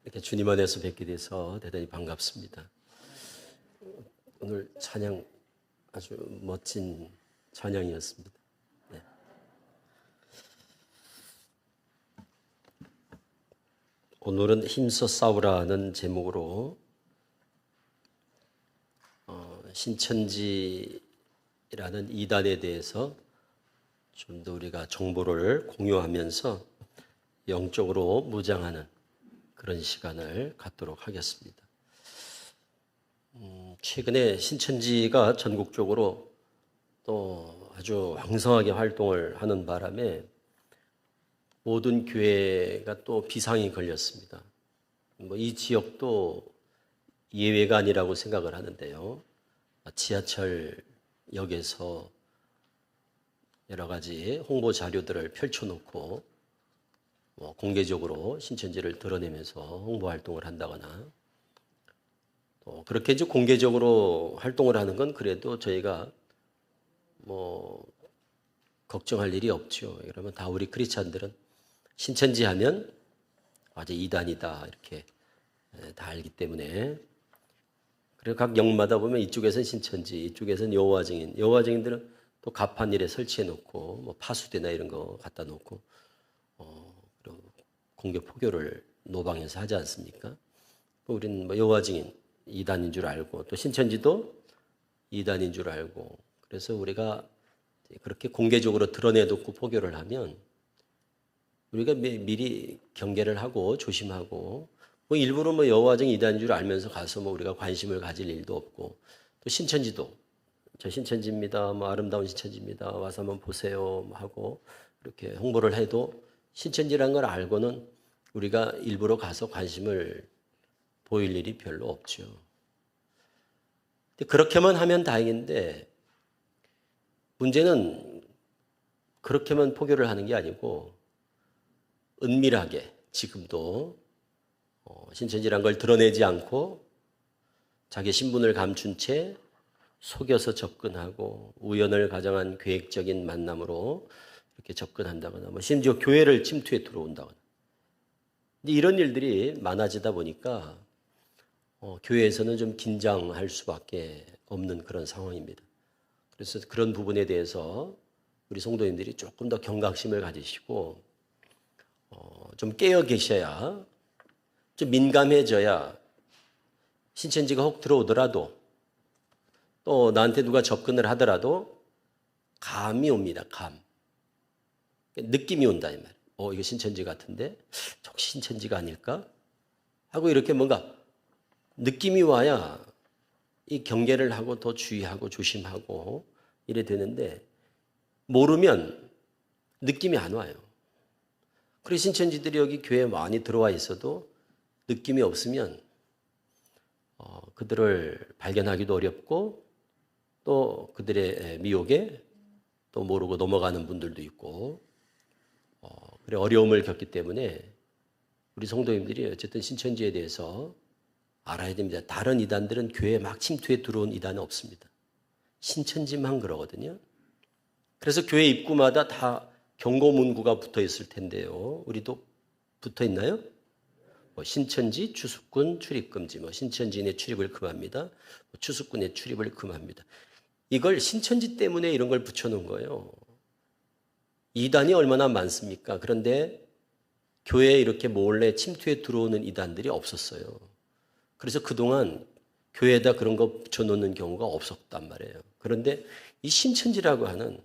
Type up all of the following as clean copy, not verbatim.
이렇게 주님 안에서 뵙게 돼서 대단히 반갑습니다. 오늘 찬양 아주 멋진 찬양이었습니다. 네. 오늘은 힘써 싸우라는 제목으로 신천지라는 이단에 대해서 좀 더 우리가 정보를 공유하면서 영적으로 무장하는 그런 시간을 갖도록 하겠습니다. 최근에 신천지가 전국적으로 또 아주 왕성하게 활동을 하는 바람에 모든 교회가 또 비상이 걸렸습니다. 이 지역도 예외가 아니라고 생각을 하는데요. 지하철역에서 여러 가지 홍보 자료들을 펼쳐놓고 공개적으로 신천지를 드러내면서 홍보 활동을 한다거나 또 그렇게 이제 공개적으로 활동을 하는 건 그래도 저희가 걱정할 일이 없죠. 그러면 다 우리 크리스찬들은 신천지 하면 아주 이단이다 이렇게 다 알기 때문에 그리고 각 역마다 보면 이쪽에서는 신천지, 이쪽에서는 여호와 증인, 여호와 증인들은 또 가판일에 설치해 놓고 파수대나 이런 거 갖다 놓고 공개 포교를 노방에서 하지 않습니까? 우리는 여호와 증인 이단인 줄 알고 또 신천지도 이단인 줄 알고 그래서 우리가 그렇게 공개적으로 드러내놓고 포교를 하면 우리가 미리 경계를 하고 조심하고 일부러 여호와 증인 이단인 줄 알면서 가서 우리가 관심을 가질 일도 없고 또 신천지도 저 신천지입니다. 아름다운 신천지입니다. 와서 한번 보세요. 하고 이렇게 홍보를 해도 신천지라는 걸 알고는 우리가 일부러 가서 관심을 보일 일이 별로 없죠. 그렇게만 하면 다행인데 문제는 그렇게만 포교를 하는 게 아니고 은밀하게 지금도 신천지라는 걸 드러내지 않고 자기 신분을 감춘 채 속여서 접근하고 우연을 가정한 계획적인 만남으로 이렇게 접근한다거나 심지어 교회를 침투해 들어온다거나 이런 일들이 많아지다 보니까 교회에서는 좀 긴장할 수밖에 없는 그런 상황입니다. 그래서 그런 부분에 대해서 우리 성도님들이 조금 더 경각심을 가지시고 좀 깨어 계셔야 좀 민감해져야 신천지가 혹 들어오더라도 또 나한테 누가 접근을 하더라도 감이 옵니다. 감. 느낌이 온다 이 말이에요. 이거 신천지 같은데 혹시 신천지가 아닐까? 하고 이렇게 뭔가 느낌이 와야 이 경계를 하고 더 주의하고 조심하고 이래 되는데 모르면 느낌이 안 와요. 그래서 신천지들이 여기 교회에 많이 들어와 있어도 느낌이 없으면 그들을 발견하기도 어렵고 또 그들의 미혹에 또 모르고 넘어가는 분들도 있고 그래 어려움을 겪기 때문에 우리 성도님들이 어쨌든 신천지에 대해서 알아야 됩니다. 다른 이단들은 교회에 막 침투해 들어온 이단은 없습니다. 신천지만 그러거든요. 그래서 교회 입구마다 다 경고문구가 붙어 있을 텐데요. 우리도 붙어 있나요? 신천지 추수꾼 출입금지, 신천지인의 출입을 금합니다. 추수꾼의 출입을 금합니다. 이걸 신천지 때문에 이런 걸 붙여놓은 거예요. 이단이 얼마나 많습니까? 그런데 교회에 이렇게 몰래 침투해 들어오는 이단들이 없었어요. 그래서 그동안 교회에다 그런 거 붙여놓는 경우가 없었단 말이에요. 그런데 이 신천지라고 하는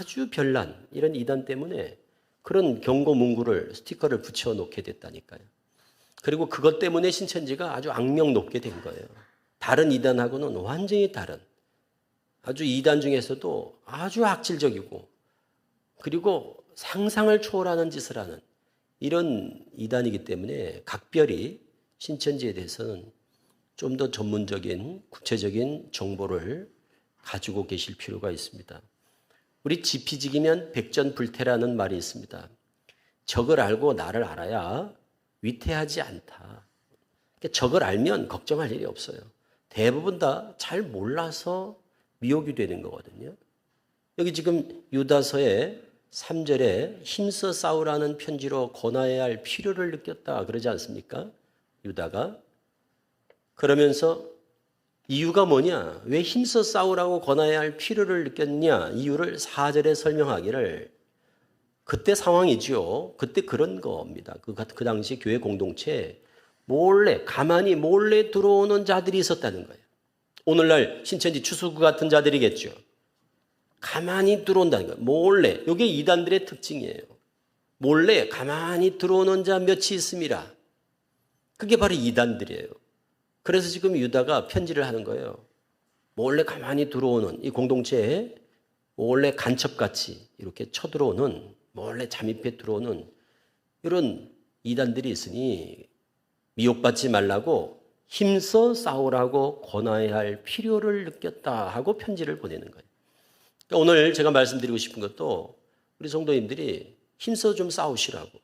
아주 별난 이런 이단 때문에 그런 경고 문구를 스티커를 붙여놓게 됐다니까요. 그리고 그것 때문에 신천지가 아주 악명 높게 된 거예요. 다른 이단하고는 완전히 다른 아주 이단 중에서도 아주 악질적이고 그리고 상상을 초월하는 짓을 하는 이런 이단이기 때문에 각별히 신천지에 대해서는 좀 더 전문적인 구체적인 정보를 가지고 계실 필요가 있습니다. 우리 지피지기면 백전불태라는 말이 있습니다. 적을 알고 나를 알아야 위태하지 않다. 적을 알면 걱정할 일이 없어요. 대부분 다 잘 몰라서 미혹이 되는 거거든요. 여기 지금 유다서의 3절에 힘써 싸우라는 편지로 권하여야 할 필요를 느꼈다 그러지 않습니까? 유다가. 그러면서 이유가 뭐냐? 왜 힘써 싸우라고 권해야 할 필요를 느꼈냐? 이유를 4절에 설명하기를 그때 상황이죠. 그때 그런 겁니다. 그 당시 교회 공동체에 가만히 몰래 들어오는 자들이 있었다는 거예요. 오늘날 신천지 추수구 같은 자들이겠죠. 가만히 들어온다는 거예요. 몰래. 이게 이단들의 특징이에요. 몰래 가만히 들어오는 자 몇이 있습니다. 그게 바로 이단들이에요. 그래서 지금 유다가 편지를 하는 거예요. 몰래 가만히 들어오는 이 공동체에 몰래 간첩같이 이렇게 쳐들어오는, 몰래 잠입해 들어오는 이런 이단들이 있으니 미혹받지 말라고 힘써 싸우라고 권해야 할 필요를 느꼈다 하고 편지를 보내는 거예요. 그러니까 오늘 제가 말씀드리고 싶은 것도 우리 성도님들이 힘써 좀 싸우시라고.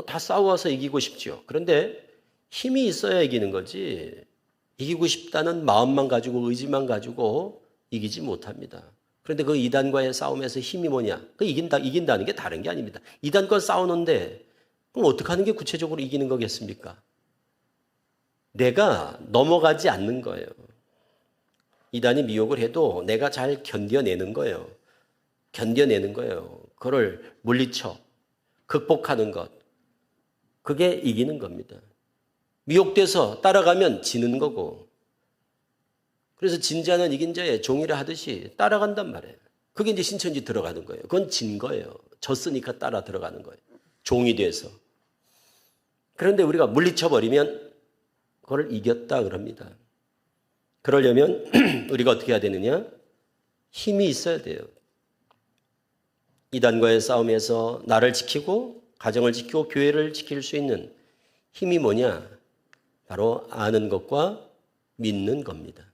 다 싸워서 이기고 싶죠. 그런데 힘이 있어야 이기는 거지. 이기고 싶다는 마음만 가지고 의지만 가지고 이기지 못합니다. 그런데 그 이단과의 싸움에서 힘이 뭐냐? 이긴다는 게 다른 게 아닙니다. 이단과 싸우는데 그럼 어떻게 하는 게 구체적으로 이기는 거겠습니까? 내가 넘어가지 않는 거예요. 이단이 미혹을 해도 내가 잘 견뎌내는 거예요. 그걸 물리쳐 극복하는 것. 그게 이기는 겁니다. 미혹돼서 따라가면 지는 거고. 그래서 진자는 이긴 자의 종이라 하듯이 따라간단 말이에요. 그게 이제 신천지 들어가는 거예요. 그건 진 거예요. 졌으니까 따라 들어가는 거예요. 종이 돼서. 그런데 우리가 물리쳐버리면 그걸 이겼다 그럽니다. 그러려면 우리가 어떻게 해야 되느냐? 힘이 있어야 돼요. 이단과의 싸움에서 나를 지키고 가정을 지키고 교회를 지킬 수 있는 힘이 뭐냐? 바로 아는 것과 믿는 겁니다.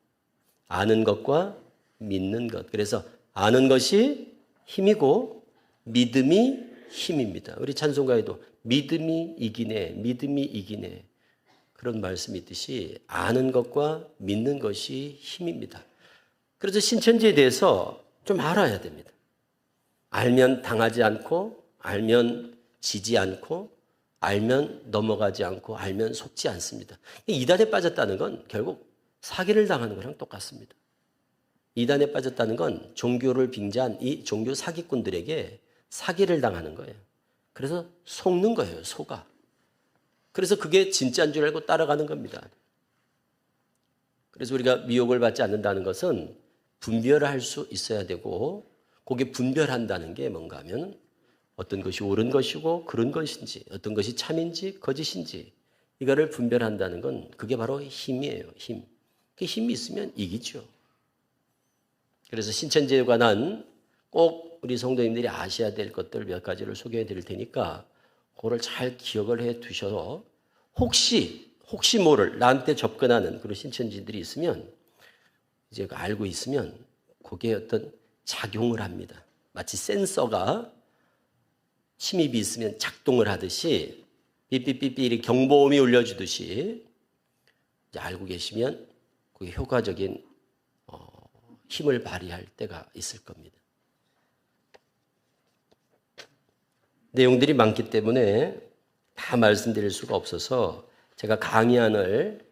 아는 것과 믿는 것. 그래서 아는 것이 힘이고 믿음이 힘입니다. 우리 찬송가에도 믿음이 이기네. 그런 말씀이 있듯이 아는 것과 믿는 것이 힘입니다. 그래서 신천지에 대해서 좀 알아야 됩니다. 알면 당하지 않고, 알면 지지 않고, 알면 넘어가지 않고, 알면 속지 않습니다. 이단에 빠졌다는 건 결국 사기를 당하는 거랑 똑같습니다. 이단에 빠졌다는 건 종교를 빙자한 이 종교 사기꾼들에게 사기를 당하는 거예요. 그래서 속는 거예요, 속아. 그래서 그게 진짜인 줄 알고 따라가는 겁니다. 그래서 우리가 미혹을 받지 않는다는 것은 분별을 할 수 있어야 되고, 그게 분별한다는 게 뭔가 하면 어떤 것이 옳은 것이고 그런 것인지, 어떤 것이 참인지 거짓인지, 이거를 분별한다는 건 그게 바로 힘이에요, 힘. 그 힘이 있으면 이기죠. 그래서 신천지에 관한 꼭 우리 성도님들이 아셔야 될 것들 몇 가지를 소개해 드릴 테니까 그거를 잘 기억을 해 두셔서 혹시 모를 나한테 접근하는 그런 신천지들이 있으면 이제 알고 있으면 그게 어떤 작용을 합니다. 마치 센서가 침입이 있으면 작동을 하듯이 삐삐삐삐 경보음이 울려주듯이 이제 알고 계시면 그게 효과적인 힘을 발휘할 때가 있을 겁니다. 내용들이 많기 때문에 다 말씀드릴 수가 없어서 제가 강의안을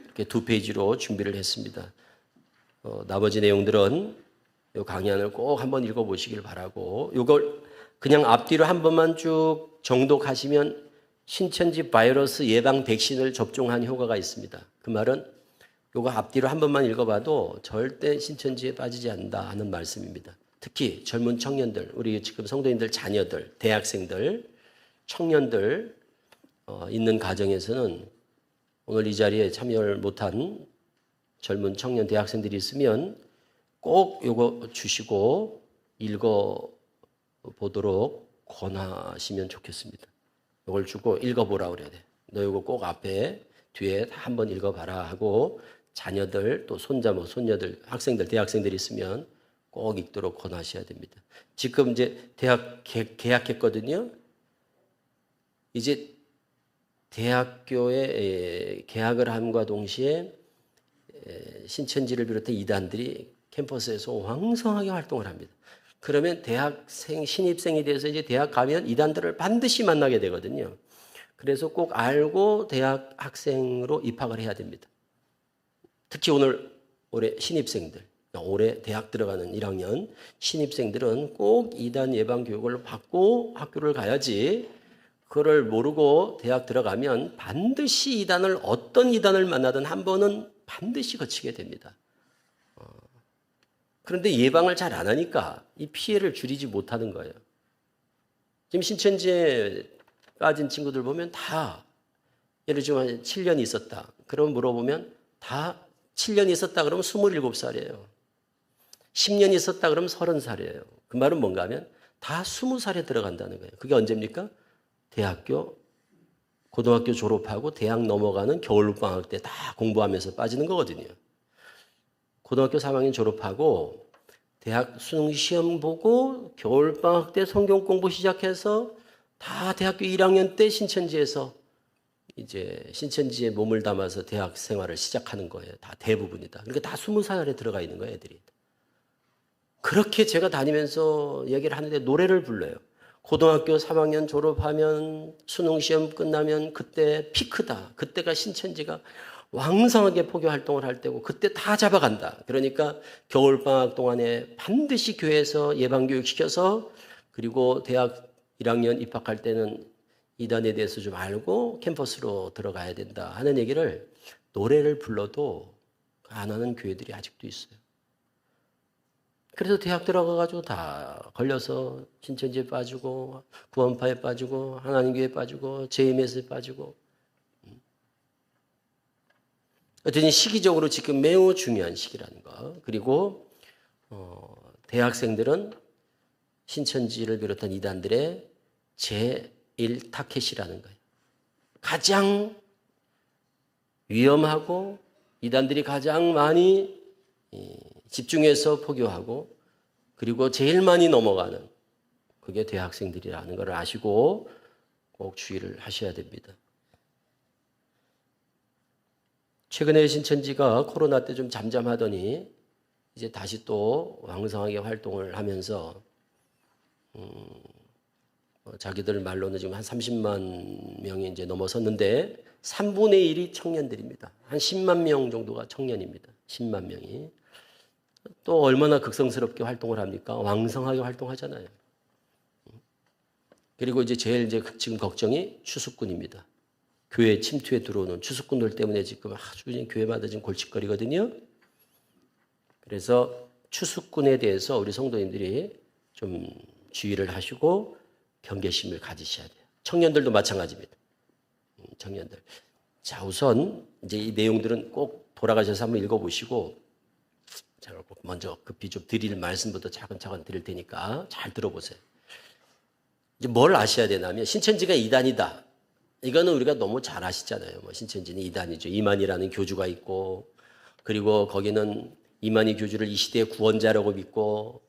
이렇게 2페이지로 준비를 했습니다. 나머지 내용들은 이 강의안을 꼭 한번 읽어보시길 바라고, 이걸 그냥 앞뒤로 한 번만 쭉 정독하시면 신천지 바이러스 예방 백신을 접종한 효과가 있습니다. 그 말은 이거 앞뒤로 한 번만 읽어봐도 절대 신천지에 빠지지 않는다 하는 말씀입니다. 특히 젊은 청년들, 우리 지금 성도님들 자녀들, 대학생들, 청년들 있는 가정에서는 오늘 이 자리에 참여를 못한 젊은 청년 대학생들이 있으면 꼭 이거 주시고 읽어보도록 권하시면 좋겠습니다. 이걸 주고 읽어보라 그래야 돼. 너 이거 꼭 앞에 뒤에 한번 읽어봐라 하고 자녀들 또 손자모 손녀들 학생들 대학생들이 있으면 꼭 읽도록 권하셔야 됩니다. 지금 이제 대학 개학했거든요. 이제 대학교에 개학을 함과 동시에 신천지를 비롯해 이단들이 캠퍼스에서 왕성하게 활동을 합니다. 그러면 대학생 신입생이 돼서 이제 대학 가면 이단들을 반드시 만나게 되거든요. 그래서 꼭 알고 대학 학생으로 입학을 해야 됩니다. 특히 올해 신입생들, 올해 대학 들어가는 1학년 신입생들은 꼭 이단 예방 교육을 받고 학교를 가야지, 그걸 모르고 대학 들어가면 반드시 이단을, 어떤 이단을 만나든 한 번은 반드시 거치게 됩니다. 그런데 예방을 잘 안 하니까 이 피해를 줄이지 못하는 거예요. 지금 신천지에 빠진 친구들 보면 다, 예를 들면 7년 있었다. 그러면 물어보면 다 7년 있었다 그러면 27살이에요. 10년 있었다 그러면 30살이에요. 그 말은 뭔가 하면 다 20살에 들어간다는 거예요. 그게 언제입니까? 고등학교 졸업하고 대학 넘어가는 겨울방학 때 다 공부하면서 빠지는 거거든요. 고등학교 3학년 졸업하고 대학 수능 시험 보고 겨울방학 때 성경 공부 시작해서 다 대학교 1학년 때 신천지에서 이제 신천지에 몸을 담아서 대학 생활을 시작하는 거예요. 다 대부분이다. 그러니까 다 20살에 들어가 있는 거예요, 애들이. 그렇게 제가 다니면서 얘기를 하는데 노래를 불러요. 고등학교 3학년 졸업하면 수능 시험 끝나면 그때 피크다. 그때가 신천지가 왕성하게 포교 활동을 할 때고 그때 다 잡아간다. 그러니까 겨울방학 동안에 반드시 교회에서 예방교육 시켜서, 그리고 대학 1학년 입학할 때는 이단에 대해서 좀 알고 캠퍼스로 들어가야 된다 하는 얘기를 노래를 불러도 안 하는 교회들이 아직도 있어요. 그래서 대학 들어가가지고 다 걸려서 신천지에 빠지고 구원파에 빠지고 하나님교회에 빠지고 JMS에 빠지고. 어쨌든 시기적으로 지금 매우 중요한 시기라는 거. 그리고 대학생들은 신천지를 비롯한 이단들의 제1 타켓이라는 거예요. 가장 위험하고 이단들이 가장 많이 집중해서 포교하고 그리고 제일 많이 넘어가는 그게 대학생들이라는 걸 아시고 꼭 주의를 하셔야 됩니다. 최근에 신천지가 코로나 때 좀 잠잠하더니 이제 다시 또 왕성하게 활동을 하면서 자기들 말로는 지금 한 30만 명이 이제 넘어섰는데 3분의 1이 청년들입니다. 한 10만 명 정도가 청년입니다. 10만 명이. 또 얼마나 극성스럽게 활동을 합니까? 왕성하게 활동하잖아요. 그리고 이제 제일 지금 걱정이 추수꾼입니다. 교회 침투에 들어오는 추수꾼들 때문에 지금 아주 교회마다 지금 골칫거리거든요. 그래서 추수꾼에 대해서 우리 성도님들이 좀 주의를 하시고 경계심을 가지셔야 돼요. 청년들도 마찬가지입니다. 청년들. 자, 우선 이제 이 내용들은 꼭 돌아가셔서 한번 읽어보시고, 제가 먼저 급히 좀 드릴 말씀부터 차근차근 드릴 테니까 잘 들어보세요. 이제 뭘 아셔야 되냐면 신천지가 이단이다. 이거는 우리가 너무 잘 아시잖아요. 신천지는 이단이죠. 이만희라는 교주가 있고, 그리고 거기는 이만희 교주를 이 시대의 구원자라고 믿고,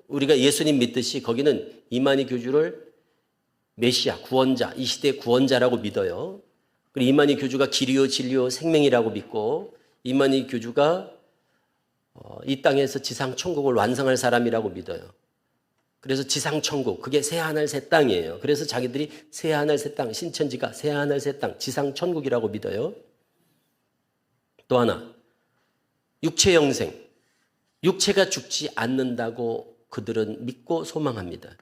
우리가 예수님 믿듯이 거기는 이만희 교주를 메시아, 구원자, 이 시대의 구원자라고 믿어요. 그리고 이만희 교주가 길이요 진리요 생명이라고 믿고, 이만희 교주가 이 땅에서 지상 천국을 완성할 사람이라고 믿어요. 그래서 지상 천국, 그게 새하늘 새 땅이에요. 그래서 자기들이 새하늘 새 땅, 신천지가 새하늘 새 땅, 지상 천국이라고 믿어요. 또 하나, 육체 영생, 육체가 죽지 않는다고 그들은 믿고 소망합니다.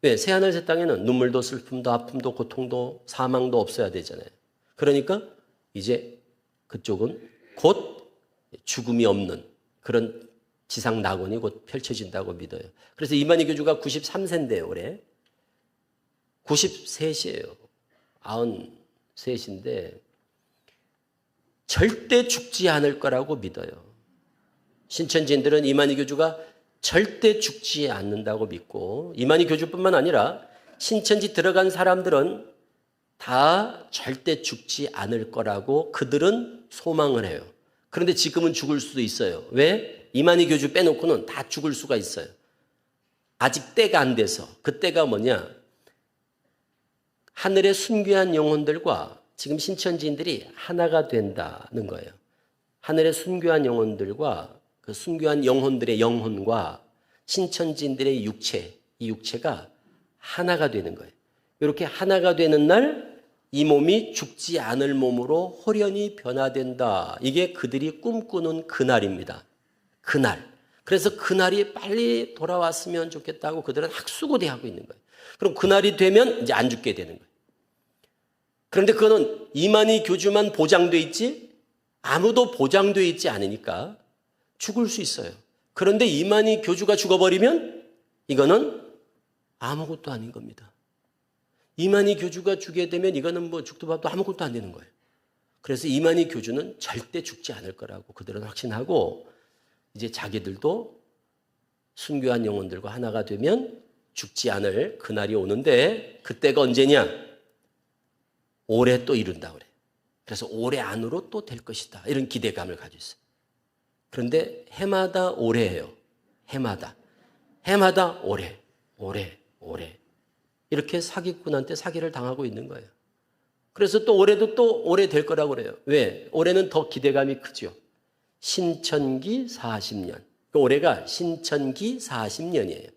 왜? 새하늘 새 땅에는 눈물도 슬픔도 아픔도 고통도 사망도 없어야 되잖아요. 그러니까 이제 그쪽은 곧 죽음이 없는 그런 지상 낙원이 곧 펼쳐진다고 믿어요. 그래서 이만희 교주가 93세인데요, 올해. 93이에요. 93인데 절대 죽지 않을 거라고 믿어요. 신천지인들은 이만희 교주가 절대 죽지 않는다고 믿고, 이만희 교주뿐만 아니라 신천지 들어간 사람들은 다 절대 죽지 않을 거라고 그들은 소망을 해요. 그런데 지금은 죽을 수도 있어요. 왜? 이만희 교주 빼놓고는 다 죽을 수가 있어요. 아직 때가 안 돼서. 그 때가 뭐냐? 하늘의 순귀한 영혼들과 지금 신천지인들이 하나가 된다는 거예요. 하늘의 순귀한 영혼들과 그 순귀한 영혼들의 영혼과 신천지인들의 육체, 이 육체가 하나가 되는 거예요. 이렇게 하나가 되는 날 이 몸이 죽지 않을 몸으로 호련히 변화된다. 이게 그들이 꿈꾸는 그날입니다. 그날. 그래서 그날이 빨리 돌아왔으면 좋겠다고 그들은 학수고대하고 있는 거예요. 그럼 그날이 되면 이제 안 죽게 되는 거예요. 그런데 그거는 이만희 교주만 보장돼 있지 아무도 보장돼 있지 않으니까 죽을 수 있어요. 그런데 이만희 교주가 죽어버리면 이거는 아무것도 아닌 겁니다. 이만희 교주가 죽게 되면 이거는 뭐 죽도 밥도 아무것도 안 되는 거예요. 그래서 이만희 교주는 절대 죽지 않을 거라고 그들은 확신하고 이제 자기들도 순교한 영혼들과 하나가 되면 죽지 않을 그날이 오는데 그때가 언제냐? 올해 또 이룬다 그래. 그래서 올해 안으로 또 될 것이다. 이런 기대감을 가지고 있어요. 그런데 해마다 올해예요. 해마다 올해. 이렇게 사기꾼한테 사기를 당하고 있는 거예요. 그래서 또 올해도 또 올해 될 거라고 그래요. 왜? 올해는 더 기대감이 크죠. 신천기 40년. 올해가 신천기 40년이에요.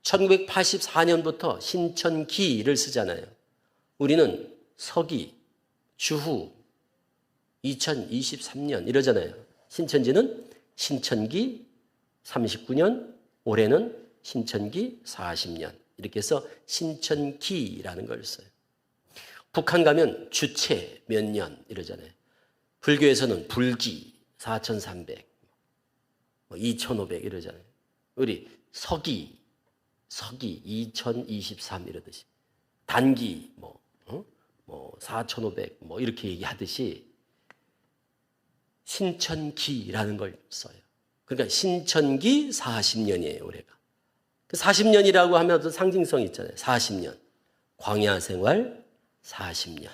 1984년부터 신천기를 쓰잖아요. 우리는 서기, 주후, 2023년 이러잖아요. 신천지는 신천기 39년, 올해는 신천기 40년. 이렇게 해서 신천기라는 걸 써요. 북한 가면 주체 몇 년 이러잖아요. 불교에서는 불기 4300, 2500 이러잖아요. 우리 서기 2023 이러듯이 단기 4500 이렇게 얘기하듯이 신천기라는 걸 써요. 그러니까 신천기 40년이에요, 올해가. 40년이라고 하면 어떤 상징성이 있잖아요. 40년. 광야 생활 40년.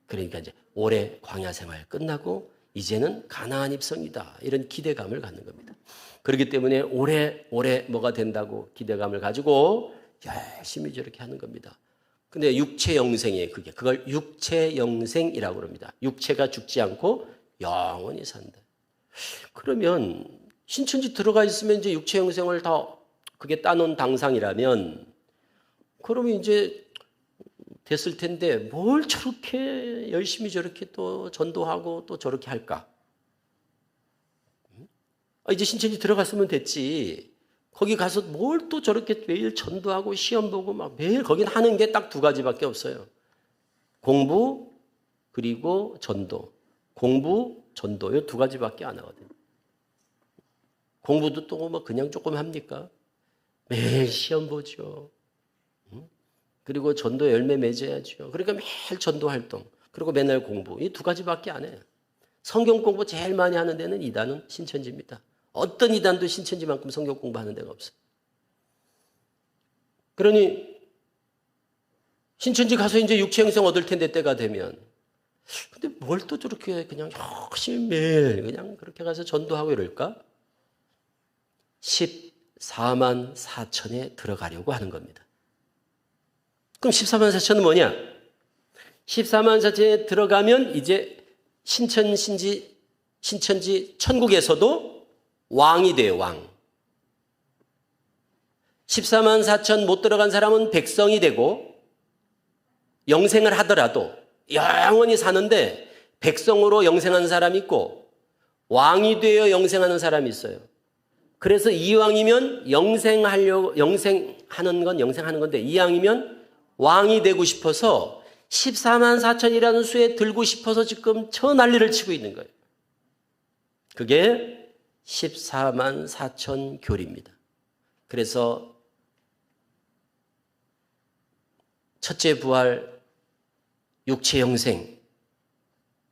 그러니까 이제 올해 광야 생활 끝나고 이제는 가나안 입성이다. 이런 기대감을 갖는 겁니다. 그렇기 때문에 올해 뭐가 된다고 기대감을 가지고 열심히 저렇게 하는 겁니다. 근데 육체 영생이에요, 그게. 그걸 육체 영생이라고 합니다. 육체가 죽지 않고 영원히 산다. 그러면 신천지 들어가 있으면 이제 육체 영생을 다 그게 따놓은 당상이라면 그러면 이제 됐을 텐데 뭘 저렇게 열심히 저렇게 또 전도하고 또 저렇게 할까? 이제 신천지 들어갔으면 됐지. 거기 가서 뭘 또 저렇게 매일 전도하고 시험 보고 막 매일 거긴 하는 게 딱 두 가지밖에 없어요. 공부 그리고 전도. 공부, 전도 이 두 가지밖에 안 하거든요. 공부도 또 뭐 그냥 조금 합니까? 매일 시험 보죠. 그리고 전도 열매 맺어야죠. 그러니까 매일 전도 활동. 그리고 맨날 공부. 이 두 가지밖에 안 해요. 성경 공부 제일 많이 하는 데는 이단은 신천지입니다. 어떤 이단도 신천지만큼 성경 공부하는 데가 없어요. 그러니 신천지 가서 이제 육체 형성 얻을 텐데 때가 되면 근데 뭘 또 저렇게 그냥 열심히 매일 그냥 그렇게 가서 전도하고 이럴까? 14만 4천에 들어가려고 하는 겁니다. 그럼 14만 4천은 뭐냐? 14만 4천에 들어가면 이제 신천지 천국에서도 왕이 돼요, 왕. 14만 4천 못 들어간 사람은 백성이 되고 영생을 하더라도 영원히 사는데 백성으로 영생하는 사람이 있고 왕이 되어 영생하는 사람이 있어요. 그래서 이왕이면 영생하는 건데 이왕이면 왕이 되고 싶어서 14만 4천이라는 수에 들고 싶어서 지금 저 난리를 치고 있는 거예요. 그게 14만 4천 교리입니다. 그래서 첫째 부활, 육체 영생,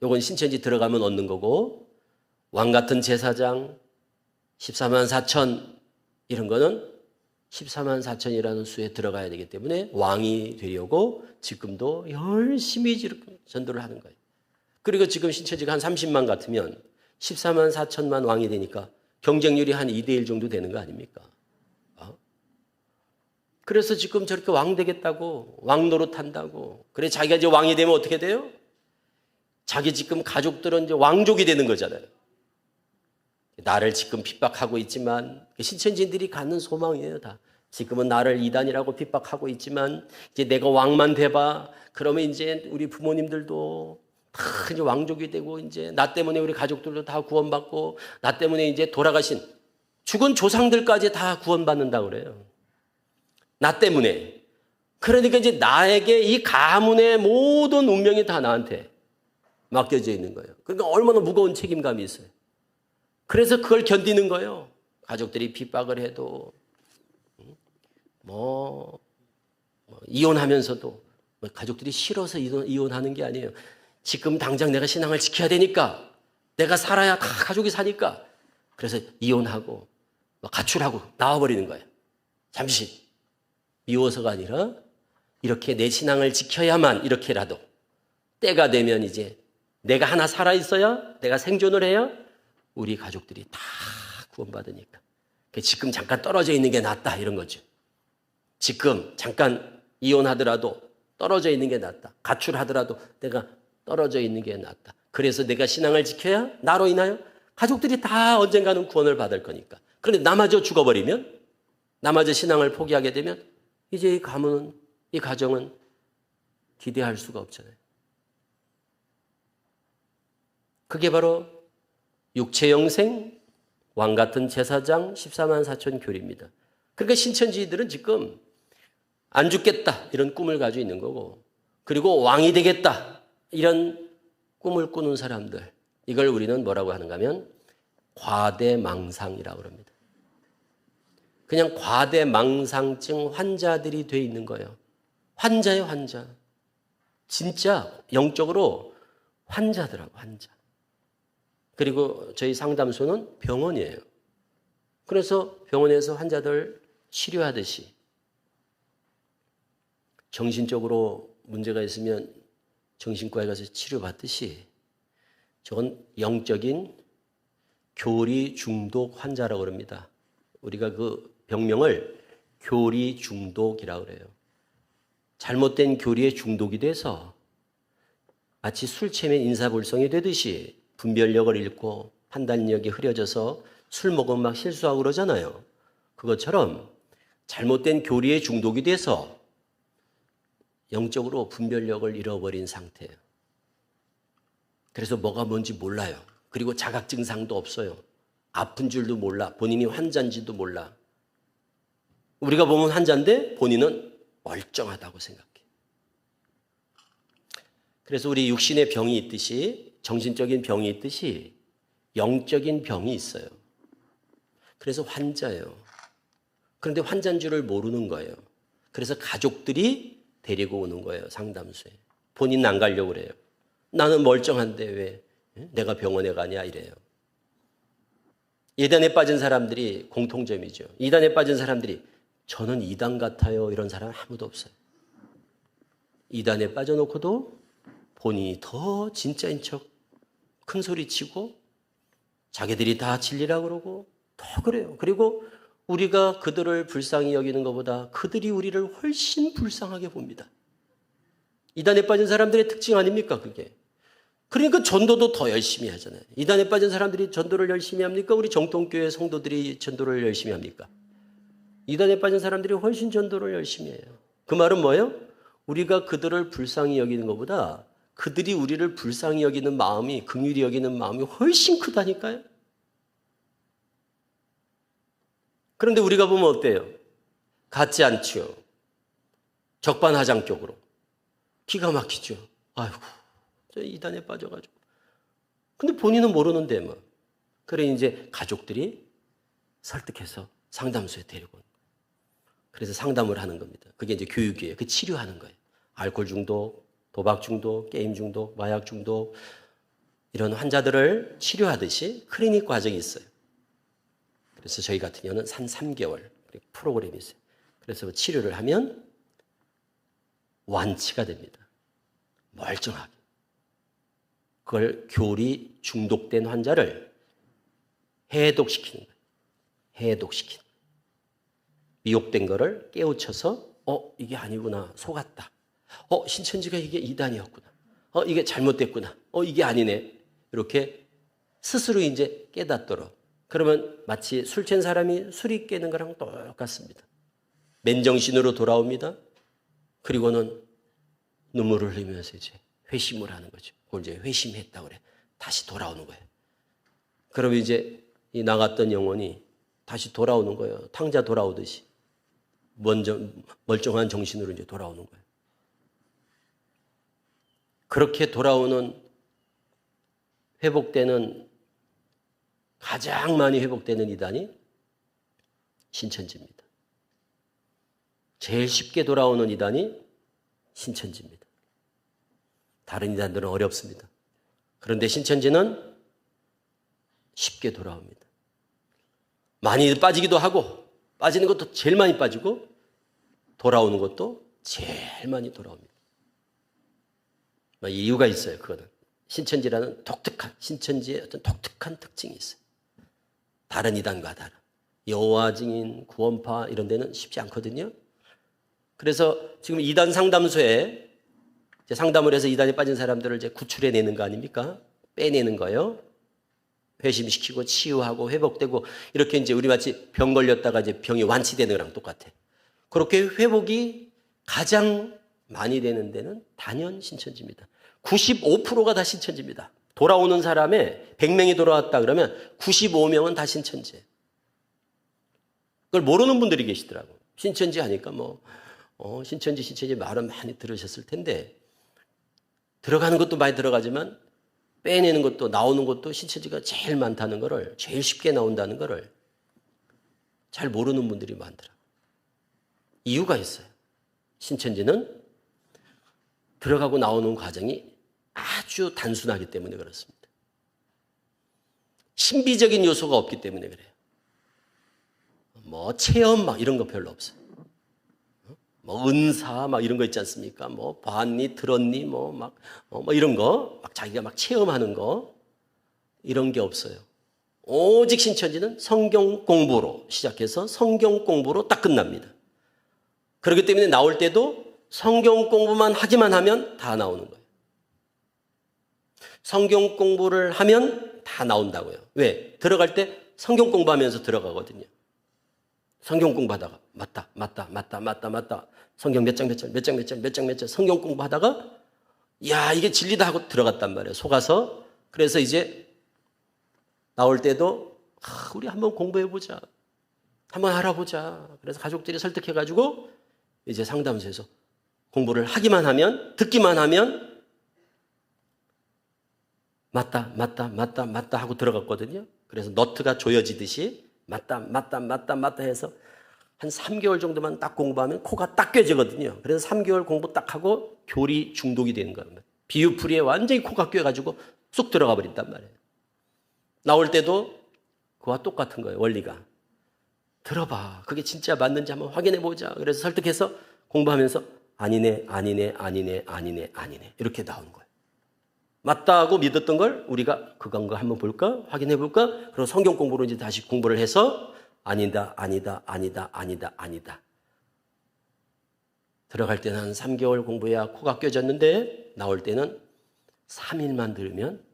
요건 신천지 들어가면 얻는 거고 왕 같은 제사장, 14만 4천 이런 거는 14만 4천이라는 수에 들어가야 되기 때문에 왕이 되려고 지금도 열심히 전도를 하는 거예요. 그리고 지금 신천지가 한 30만 같으면 14만 4천만 왕이 되니까 경쟁률이 한 2대1 정도 되는 거 아닙니까? 그래서 지금 저렇게 왕 되겠다고 왕 노릇한다고 그래 자기가 이제 왕이 되면 어떻게 돼요? 자기 지금 가족들은 이제 왕족이 되는 거잖아요. 나를 지금 핍박하고 있지만 신천지인들이 갖는 소망이에요. 다 지금은 나를 이단이라고 핍박하고 있지만 이제 내가 왕만 돼봐. 그러면 이제 우리 부모님들도 다 이제 왕족이 되고 이제 나 때문에 우리 가족들도 다 구원받고 나 때문에 이제 돌아가신 죽은 조상들까지 다 구원받는다고 그래요. 나 때문에. 그러니까 이제 나에게 이 가문의 모든 운명이 다 나한테 맡겨져 있는 거예요. 그러니까 얼마나 무거운 책임감이 있어요. 그래서 그걸 견디는 거예요. 가족들이 핍박을 해도 이혼하면서도 가족들이 싫어서 이혼하는 게 아니에요. 지금 당장 내가 신앙을 지켜야 되니까 내가 살아야 다 가족이 사니까 그래서 이혼하고 가출하고 나와버리는 거예요. 잠시 미워서가 아니라 이렇게 내 신앙을 지켜야만 이렇게라도 때가 되면 이제 내가 하나 살아있어야 내가 생존을 해야 우리 가족들이 다 구원받으니까 지금 잠깐 떨어져 있는 게 낫다 이런 거죠. 지금 잠깐 이혼하더라도 떨어져 있는 게 낫다. 가출하더라도 내가 떨어져 있는 게 낫다. 그래서 내가 신앙을 지켜야 나로 인하여 가족들이 다 언젠가는 구원을 받을 거니까. 그런데 나마저 죽어버리면 나마저 신앙을 포기하게 되면 이제 이 가문은 이 가정은 기대할 수가 없잖아요. 그게 바로 육체 영생, 왕 같은 제사장 14만 4천 교리입니다. 그러니까 신천지들은 지금 안 죽겠다 이런 꿈을 가지고 있는 거고 그리고 왕이 되겠다 이런 꿈을 꾸는 사람들 이걸 우리는 뭐라고 하는가 하면 과대망상이라고 합니다. 그냥 과대망상증 환자들이 돼 있는 거예요. 환자예요, 환자. 진짜 영적으로 환자더라고, 환자. 그리고 저희 상담소는 병원이에요. 그래서 병원에서 환자들 치료하듯이 정신적으로 문제가 있으면 정신과에 가서 치료받듯이 저건 영적인 교리 중독 환자라고 합니다. 우리가 그 병명을 교리 중독이라고 그래요. 잘못된 교리에 중독이 돼서 마치 술 취하면 인사불성이 되듯이 분별력을 잃고 판단력이 흐려져서 술 먹으면 막 실수하고 그러잖아요. 그것처럼 잘못된 교리에 중독이 돼서 영적으로 분별력을 잃어버린 상태예요. 그래서 뭐가 뭔지 몰라요. 그리고 자각 증상도 없어요. 아픈 줄도 몰라. 본인이 환자인지도 몰라. 우리가 보면 환자인데 본인은 멀쩡하다고 생각해. 그래서 우리 육신의 병이 있듯이 정신적인 병이 있듯이 영적인 병이 있어요. 그래서 환자예요. 그런데 환자인 줄을 모르는 거예요. 그래서 가족들이 데리고 오는 거예요. 상담소에. 본인은 안 가려고 그래요. 나는 멀쩡한데 왜 내가 병원에 가냐 이래요. 이단에 빠진 사람들이 공통점이죠. 이단에 빠진 사람들이 저는 이단 같아요. 이런 사람 아무도 없어요. 이단에 빠져놓고도 본인이 더 진짜인 척 큰 소리 치고 자기들이 다 진리라고 그러고 더 그래요. 그리고 우리가 그들을 불쌍히 여기는 것보다 그들이 우리를 훨씬 불쌍하게 봅니다. 이단에 빠진 사람들의 특징 아닙니까 그게? 그러니까 전도도 더 열심히 하잖아요. 이단에 빠진 사람들이 전도를 열심히 합니까? 우리 정통교회 성도들이 전도를 열심히 합니까? 이단에 빠진 사람들이 훨씬 전도를 열심히 해요. 그 말은 뭐예요? 우리가 그들을 불쌍히 여기는 것보다 그들이 우리를 불쌍히 여기는 마음이, 긍휼히 여기는 마음이 훨씬 크다니까요. 그런데 우리가 보면 어때요? 같지 않죠. 적반하장격으로. 기가 막히죠. 아이고, 저 이단에 빠져가지고. 근데 본인은 모르는데 뭐. 그래 이제 가족들이 설득해서 상담소에 데리고 온 거예요. 그래서 상담을 하는 겁니다. 그게 이제 교육이에요. 그 치료하는 거예요. 알코올 중독, 도박 중독, 게임 중독, 마약 중독 이런 환자들을 치료하듯이 클리닉 과정이 있어요. 그래서 저희 같은 경우는 한 3개월 프로그램이 있어요. 그래서 치료를 하면 완치가 됩니다. 멀쩡하게. 그걸 교리 중독된 환자를 해독시키는 거예요. 해독시키는 거예요. 미혹된 거를 깨우쳐서 이게 아니구나. 속았다. 신천지가 이게 이단이었구나. 이게 잘못됐구나. 이게 아니네. 이렇게 스스로 이제 깨닫도록. 그러면 마치 술 취한 사람이 술이 깨는 거랑 똑같습니다. 맨정신으로 돌아옵니다. 그리고는 눈물을 흘리면서 이제 회심을 하는 거죠. 그걸 이제 회심했다고 그래. 다시 돌아오는 거예요. 그러면 이제 이 나갔던 영혼이 다시 돌아오는 거예요. 탕자 돌아오듯이. 멀쩡한 정신으로 이제 돌아오는 거예요. 그렇게 돌아오는 회복되는 가장 많이 회복되는 이단이 신천지입니다. 제일 쉽게 돌아오는 이단이 신천지입니다. 다른 이단들은 어렵습니다. 그런데 신천지는 쉽게 돌아옵니다. 많이 빠지기도 하고 빠지는 것도 제일 많이 빠지고 돌아오는 것도 제일 많이 돌아옵니다. 이유가 있어요. 그거는 신천지라는 신천지의 어떤 독특한 특징이 있어요. 다른 이단과 다른 여호와 증인, 구원파 이런 데는 쉽지 않거든요. 그래서 지금 이단 상담소에 이제 상담을 해서 이단에 빠진 사람들을 이제 구출해내는 거 아닙니까? 빼내는 거예요. 회심시키고 치유하고 회복되고 이렇게 이제 우리 마치 병 걸렸다가 이제 병이 완치되는 거랑 똑같아. 그렇게 회복이 가장 많이 되는 데는 단연 신천지입니다. 95%가 다 신천지입니다. 돌아오는 사람의 100명이 돌아왔다 그러면 95명은 다 신천지예요. 그걸 모르는 분들이 계시더라고요. 신천지 하니까 신천지 말은 많이 들으셨을 텐데 들어가는 것도 많이 들어가지만 빼내는 것도 나오는 것도 신천지가 제일 많다는 거를 제일 쉽게 나온다는 거를 잘 모르는 분들이 많더라고요. 이유가 있어요. 신천지는 들어가고 나오는 과정이 아주 단순하기 때문에 그렇습니다. 신비적인 요소가 없기 때문에 그래요. 체험 이런 거 별로 없어요. 은사 이런 거 있지 않습니까? 봤니, 들었니, 이런 거, 자기가 체험하는 거 이런 게 없어요. 오직 신천지는 성경 공부로 시작해서 성경 공부로 딱 끝납니다. 그렇기 때문에 나올 때도 성경 공부만 하기만 하면 다 나오는 거예요. 성경 공부를 하면 다 나온다고요. 왜? 들어갈 때 성경 공부하면서 들어가거든요. 성경 공부하다가 맞다. 성경 몇 장 성경 공부하다가 이게 진리다 하고 들어갔단 말이에요. 속아서. 그래서 이제 나올 때도 우리 한번 공부해보자. 한번 알아보자. 그래서 가족들이 설득해가지고 이제 상담소에서 공부를 하기만 하면 듣기만 하면 맞다 하고 들어갔거든요. 그래서 너트가 조여지듯이 맞다 해서 한 3개월 정도만 딱 공부하면 코가 딱 꿰지거든요. 그래서 3개월 공부 딱 하고 교리 중독이 되는 거예요. 비유풀이에 완전히 코가 꿰가지고 쑥 들어가 버린단 말이에요. 나올 때도 그와 똑같은 거예요. 원리가. 들어봐. 그게 진짜 맞는지 한번 확인해 보자. 그래서 설득해서 공부하면서 아니네 이렇게 나오는 거예요. 맞다고 믿었던 걸 우리가 그건가 한번 볼까? 확인해 볼까? 그리고 성경 공부로 이제 다시 공부를 해서 아니다. 들어갈 때는 한 3개월 공부해야 코가 껴졌는데 나올 때는 3일만 들으면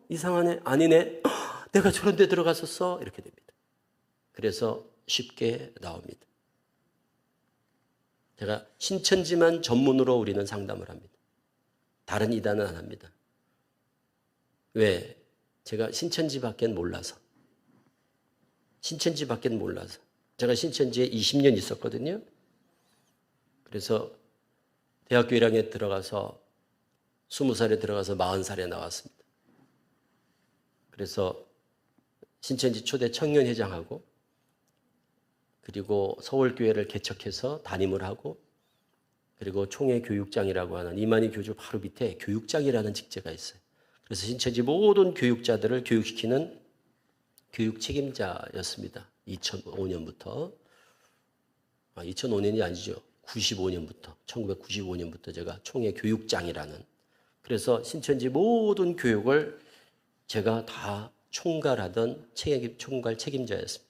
이상하네. 아니네. 내가 저런 데 들어갔었어. 이렇게 됩니다. 그래서 쉽게 나옵니다. 제가 신천지만 전문으로 우리는 상담을 합니다. 다른 이단은 안 합니다. 왜? 제가 신천지밖에 몰라서. 제가 신천지에 20년 있었거든요. 그래서 대학교 1학년에 들어가서 20살에 들어가서 40살에 나왔습니다. 그래서 신천지 초대 청년회장하고 그리고 서울교회를 개척해서 담임을 하고 그리고 총회교육장이라고 하는 이만희 교주 바로 밑에 교육장이라는 직제가 있어요. 그래서 신천지 모든 교육자들을 교육시키는 교육 책임자였습니다. 2005년부터. 2005년이 아니죠. 1995년부터 제가 총회교육장이라는. 그래서 신천지 모든 교육을 제가 다 총괄하던 총괄 책임자였습니다.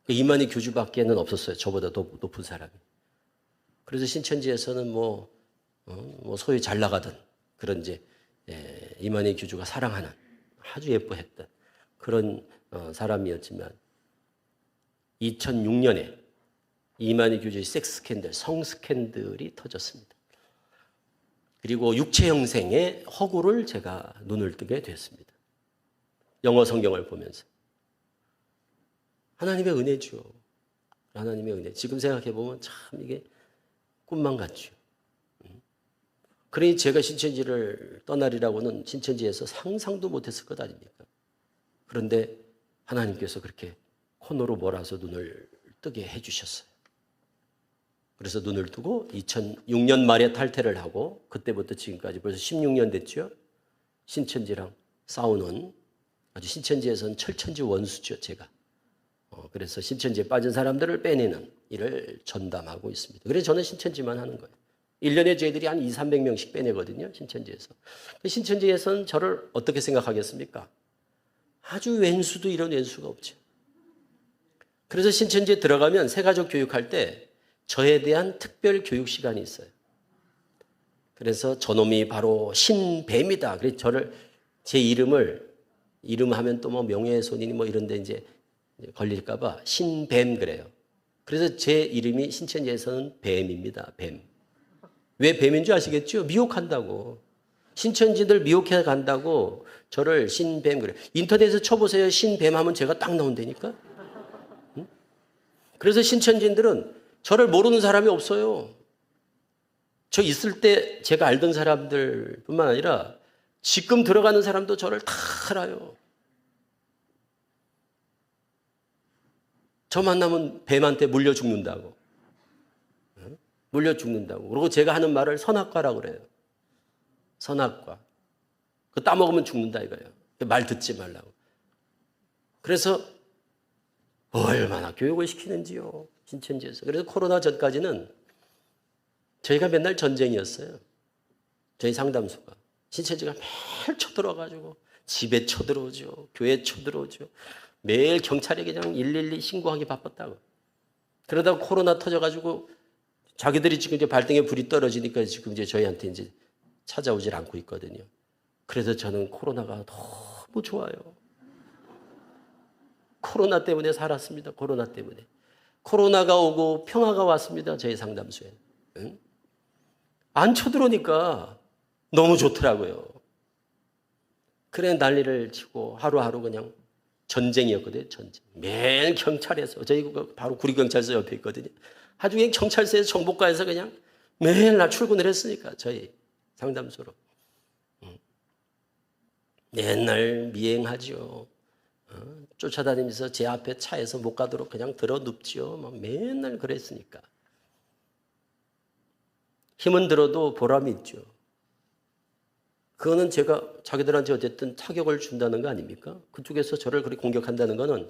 이만희 교주밖에는 없었어요. 저보다 더 높은 사람이. 그래서 신천지에서는 소위 잘 나가던 그런 이만희 교주가 사랑하는 아주 예뻐했던 그런 사람이었지만 2006년에 이만희 교주의 섹스 스캔들, 성 스캔들이 터졌습니다. 그리고 육체 형생의 허구를 제가 눈을 뜨게 됐습니다. 영어 성경을 보면서. 하나님의 은혜죠. 하나님의 은혜. 지금 생각해 보면 참 이게 꿈만 같죠. 그러니 제가 신천지를 떠나리라고는 신천지에서 상상도 못했을 것 아닙니까? 그런데 하나님께서 그렇게 코너로 몰아서 눈을 뜨게 해주셨어요. 그래서 눈을 뜨고 2006년 말에 탈퇴를 하고 그때부터 지금까지 벌써 16년 됐죠. 신천지랑 싸우는 아주 신천지에서는 철천지 원수죠, 제가. 그래서 신천지에 빠진 사람들을 빼내는 일을 전담하고 있습니다. 그래서 저는 신천지만 하는 거예요. 1년에 저희들이 한 200~300명씩 빼내거든요, 신천지에서. 신천지에서는 저를 어떻게 생각하겠습니까? 아주 왼수도 이런 왼수가 없죠. 그래서 신천지에 들어가면 새가족 교육할 때 저에 대한 특별 교육 시간이 있어요. 그래서 저놈이 바로 신뱀이다. 그래서 저를, 제 이름하면 또 뭐 명예훼손이니 뭐 이런 데 이제 걸릴까봐 신뱀 그래요. 그래서 제 이름이 신천지에서는 뱀입니다. 뱀. 왜 뱀인 줄 아시겠죠? 미혹한다고. 신천지들 미혹해 간다고 저를 신뱀 그래요. 인터넷에서 쳐보세요. 신뱀 하면 제가 딱 나온다니까. 응? 그래서 신천지인들은 저를 모르는 사람이 없어요. 저 있을 때 제가 알던 사람들 뿐만 아니라 지금 들어가는 사람도 저를 다 알아요. 저 만나면 뱀한테 물려 죽는다고. 물려 죽는다고. 그리고 제가 하는 말을 선악과라고 그래요. 선악과. 그거 따먹으면 죽는다 이거예요. 말 듣지 말라고. 그래서 얼마나 교육을 시키는지요. 신천지에서. 그래서 코로나 전까지는 저희가 맨날 전쟁이었어요. 저희 상담소가. 신천지가 매일 쳐들어가지고 집에 쳐들어오죠. 교회에 쳐들어오죠. 매일 경찰에 그냥 112 신고하기 바빴다고. 그러다가 코로나 터져가지고 자기들이 지금 이제 발등에 불이 떨어지니까 지금 이제 저희한테 이제 찾아오질 않고 있거든요. 그래서 저는 코로나가 너무 좋아요. 코로나 때문에 살았습니다. 코로나 때문에. 코로나가 오고 평화가 왔습니다. 저희 상담소에. 응? 안 쳐들어오니까 너무 좋더라고요. 그래 난리를 치고 하루하루 그냥 전쟁이었거든요. 전쟁. 매일 경찰에서, 저희 바로 구리경찰서 옆에 있거든요. 아주 그냥 경찰서에서 정보과에서 그냥 매일 날 출근을 했으니까 저희 상담소로. 맨날 미행하죠. 쫓아다니면서 제 앞에 차에서 못 가도록 그냥 들어 눕지요. 막 맨날 그랬으니까. 힘은 들어도 보람이 있죠. 그거는 제가 자기들한테 어쨌든 타격을 준다는 거 아닙니까? 그쪽에서 저를 그렇게 공격한다는 거는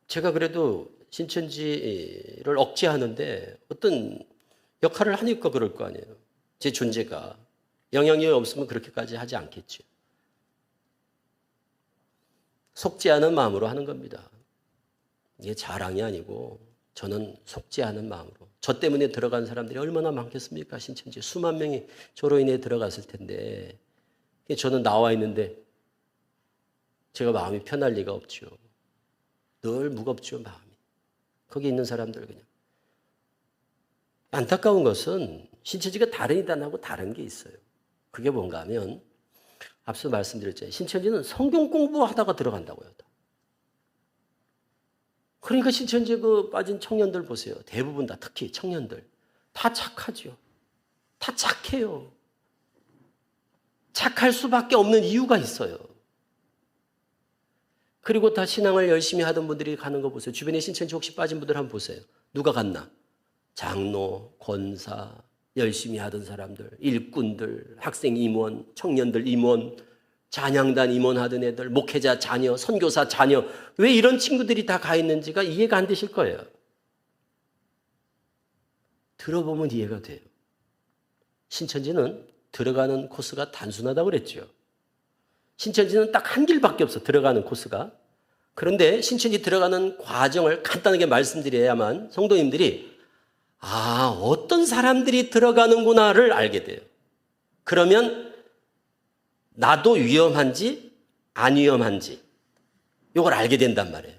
제가 그래도 신천지를 억제하는데 어떤 역할을 하니까 그럴 거 아니에요. 제 존재가. 영향력이 없으면 그렇게까지 하지 않겠죠. 속지 않은 마음으로 하는 겁니다. 이게 자랑이 아니고 저는 속지 않은 마음으로. 저 때문에 들어간 사람들이 얼마나 많겠습니까? 신천지 수만 명이 저로 인해 들어갔을 텐데 저는 나와 있는데 제가 마음이 편할 리가 없죠. 늘 무겁죠, 마음이. 거기 있는 사람들 그냥. 안타까운 것은 신천지가 다른 이단하고 다른 게 있어요. 그게 뭔가 하면 앞서 말씀드렸잖아요. 신천지는 성경 공부하다가 들어간다고요. 그러니까 신천지에 빠진 청년들 보세요. 대부분 다 특히 청년들. 다 착하죠. 다 착해요. 착할 수밖에 없는 이유가 있어요. 그리고 다 신앙을 열심히 하던 분들이 가는 거 보세요. 주변에 신천지 혹시 빠진 분들 한번 보세요. 누가 갔나? 장로, 권사, 열심히 하던 사람들, 일꾼들, 학생 임원, 청년들 임원, 찬양단 임원하던 애들, 목회자 자녀, 선교사 자녀. 왜 이런 친구들이 다 가 있는지가 이해가 안 되실 거예요. 들어보면 이해가 돼요. 신천지는 들어가는 코스가 단순하다고 그랬죠. 신천지는 딱 한 길밖에 없어, 들어가는 코스가. 그런데 신천지 들어가는 과정을 간단하게 말씀드려야만 성도님들이 어떤 사람들이 들어가는구나를 알게 돼요. 그러면 나도 위험한지 안 위험한지 이걸 알게 된단 말이에요.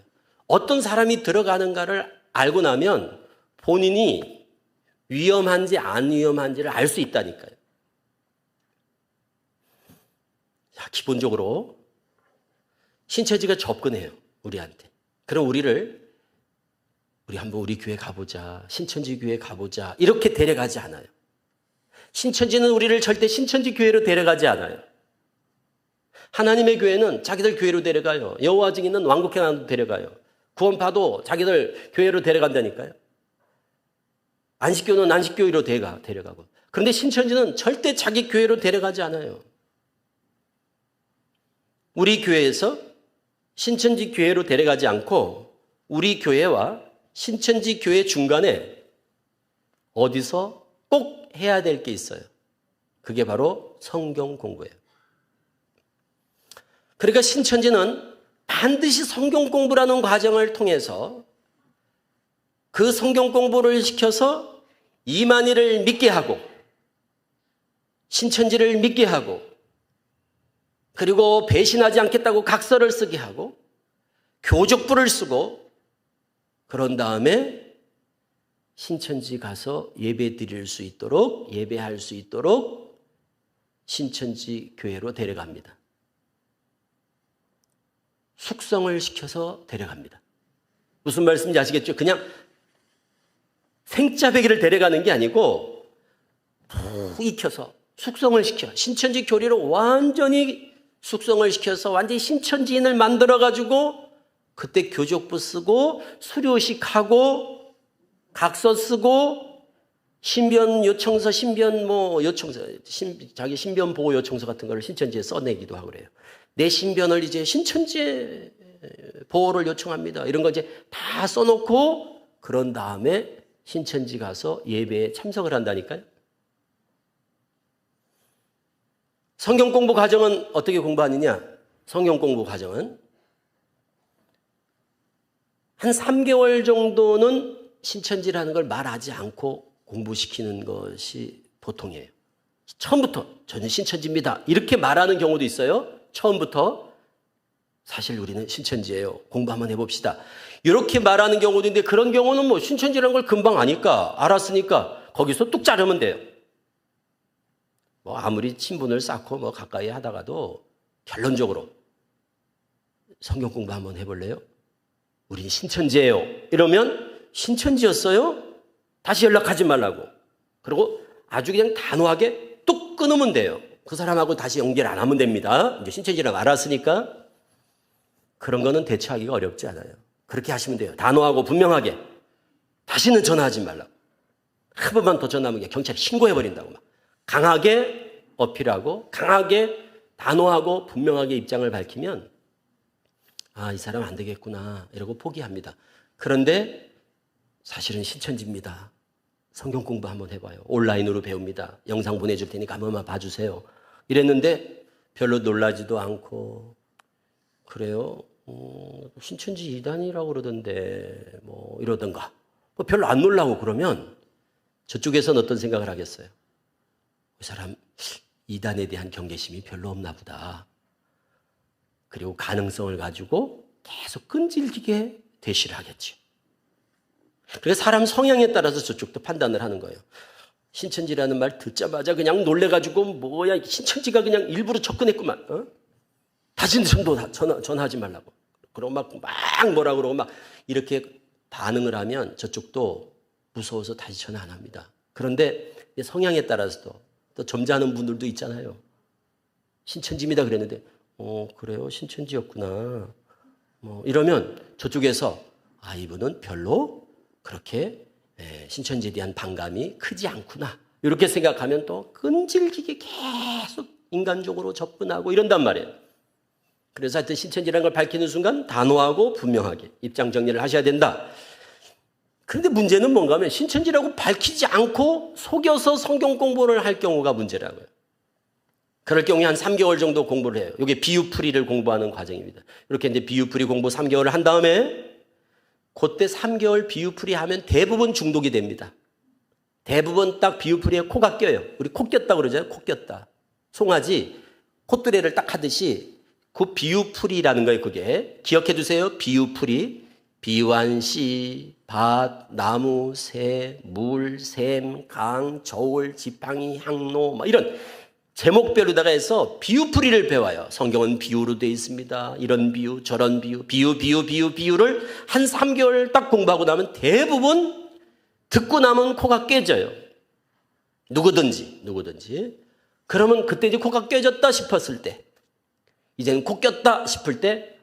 어떤 사람이 들어가는가를 알고 나면 본인이 위험한지 안 위험한지를 알 수 있다니까요. 자, 기본적으로 신천지가 접근해요, 우리한테. 그럼 우리 한번 우리 교회 가보자, 신천지 교회 가보자, 이렇게 데려가지 않아요. 신천지는 우리를 절대 신천지 교회로 데려가지 않아요. 하나님의 교회는 자기들 교회로 데려가요. 여호와 증인은 왕국회관으로 데려가요. 구원파도 자기들 교회로 데려간다니까요. 안식교는 안식교회로 데려가고. 그런데 신천지는 절대 자기 교회로 데려가지 않아요. 우리 교회에서 신천지 교회로 데려가지 않고 우리 교회와 신천지 교회 중간에 어디서 꼭 해야 될 게 있어요. 그게 바로 성경 공부예요. 그러니까 신천지는 반드시 성경 공부라는 과정을 통해서 그 성경 공부를 시켜서 이만희를 믿게 하고 신천지를 믿게 하고 그리고 배신하지 않겠다고 각서를 쓰게 하고 교족부를 쓰고 그런 다음에 신천지 가서 예배 드릴 수 있도록 예배할 수 있도록 신천지 교회로 데려갑니다. 숙성을 시켜서 데려갑니다. 무슨 말씀인지 아시겠죠? 그냥 생짜배기를 데려가는 게 아니고 푹 익혀서 숙성을 시켜 신천지 교리로 완전히 숙성을 시켜서 완전히 신천지인을 만들어가지고 그때 교족부 쓰고 수료식 하고 각서 쓰고 신변 요청서, 자기 신변 보호 요청서 같은 걸 신천지에 써내기도 하고 그래요. 내 신변을 이제 신천지에 보호를 요청합니다. 이런 거 이제 다 써놓고 그런 다음에 신천지 가서 예배에 참석을 한다니까요. 성경 공부 과정은 어떻게 공부하느냐? 성경 공부 과정은 한 3개월 정도는 신천지라는 걸 말하지 않고 공부시키는 것이 보통이에요. 처음부터 저는 신천지입니다. 이렇게 말하는 경우도 있어요. 처음부터 사실 우리는 신천지예요. 공부 한번 해봅시다. 이렇게 말하는 경우도 있는데 그런 경우는 뭐 신천지라는 걸 금방 아니까 알았으니까 거기서 뚝 자르면 돼요. 뭐 아무리 친분을 쌓고 뭐 가까이 하다가도 결론적으로 성경 공부 한번 해볼래요? 우린 신천지예요. 이러면 신천지였어요? 다시 연락하지 말라고. 그리고 아주 그냥 단호하게 뚝 끊으면 돼요. 그 사람하고 다시 연결 안 하면 됩니다. 이제 신천지라고 알았으니까. 그런 거는 대처하기가 어렵지 않아요. 그렇게 하시면 돼요. 단호하고 분명하게. 다시는 전화하지 말라고. 한 번만 더 전화하면 경찰에 신고해버린다고 막. 강하게 어필하고 강하게 단호하고 분명하게 입장을 밝히면 아, 이 사람 안 되겠구나 이러고 포기합니다. 그런데 사실은 신천지입니다. 성경 공부 한번 해봐요. 온라인으로 배웁니다. 영상 보내줄 테니까 한 번만 봐주세요. 이랬는데 별로 놀라지도 않고 그래요? 신천지 이단이라고 그러던데 뭐 이러던가 뭐 별로 안 놀라고 그러면 저쪽에서는 어떤 생각을 하겠어요? 이 사람 이단에 대한 경계심이 별로 없나 보다. 그리고 가능성을 가지고 계속 끈질기게 대시를 하겠죠. 그래서 사람 성향에 따라서 저쪽도 판단을 하는 거예요. 신천지라는 말 듣자마자 그냥 놀래가지고 뭐야 신천지가 그냥 일부러 접근했구만. 다시는 전화하지 말라고. 그러고 막 뭐라 그러고 막 이렇게 반응을 하면 저쪽도 무서워서 다시 전화 안 합니다. 그런데 성향에 따라서도 또 점잖은 분들도 있잖아요. 신천지입니다 그랬는데 그래요? 신천지였구나. 뭐 이러면 저쪽에서 아 이분은 별로 그렇게 신천지에 대한 반감이 크지 않구나. 이렇게 생각하면 또 끈질기게 계속 인간적으로 접근하고 이런단 말이에요. 그래서 하여튼 신천지라는 걸 밝히는 순간 단호하고 분명하게 입장 정리를 하셔야 된다. 그런데 문제는 뭔가 하면 신천지라고 밝히지 않고 속여서 성경 공부를 할 경우가 문제라고요. 그럴 경우에 한 3개월 정도 공부를 해요. 이게 비유풀이를 공부하는 과정입니다. 이렇게 이제 비유풀이 공부 3개월을 한 다음에 그때 3개월 비유풀이 하면 대부분 중독이 됩니다. 대부분 딱 비유풀이에 코가 껴요. 우리 코 꼈다 그러잖아요. 코 꼈다. 송아지 콧뚜레를 딱 하듯이 그 비유풀이라는 거예요. 그게 기억해 두세요. 비유풀이. 비완, 씨, 밭, 나무, 새, 물, 샘, 강, 저울, 지팡이, 향로 뭐 이런 제목별로다가 해서 비유풀이를 배워요. 성경은 비유로 되어 있습니다. 이런 비유, 저런 비유, 비유를 한 3개월 딱 공부하고 나면 대부분 듣고 나면 코가 깨져요. 누구든지. 그러면 그때 이제 코가 깨졌다 싶었을 때, 이제는 코 꼈다 싶을 때,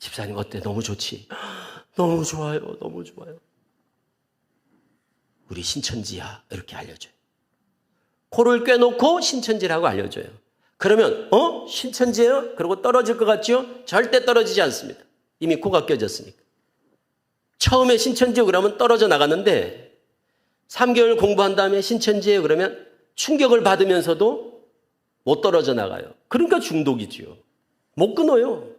집사님 어때? 너무 좋지? 너무 좋아요. 우리 신천지야. 이렇게 알려줘요. 코를 꿰놓고 신천지라고 알려줘요. 그러면 신천지예요? 그러고 떨어질 것 같죠? 절대 떨어지지 않습니다. 이미 코가 껴졌으니까. 처음에 신천지요 그러면 떨어져 나갔는데 3개월 공부한 다음에 신천지예요 그러면 충격을 받으면서도 못 떨어져 나가요. 그러니까 중독이지요. 못 끊어요.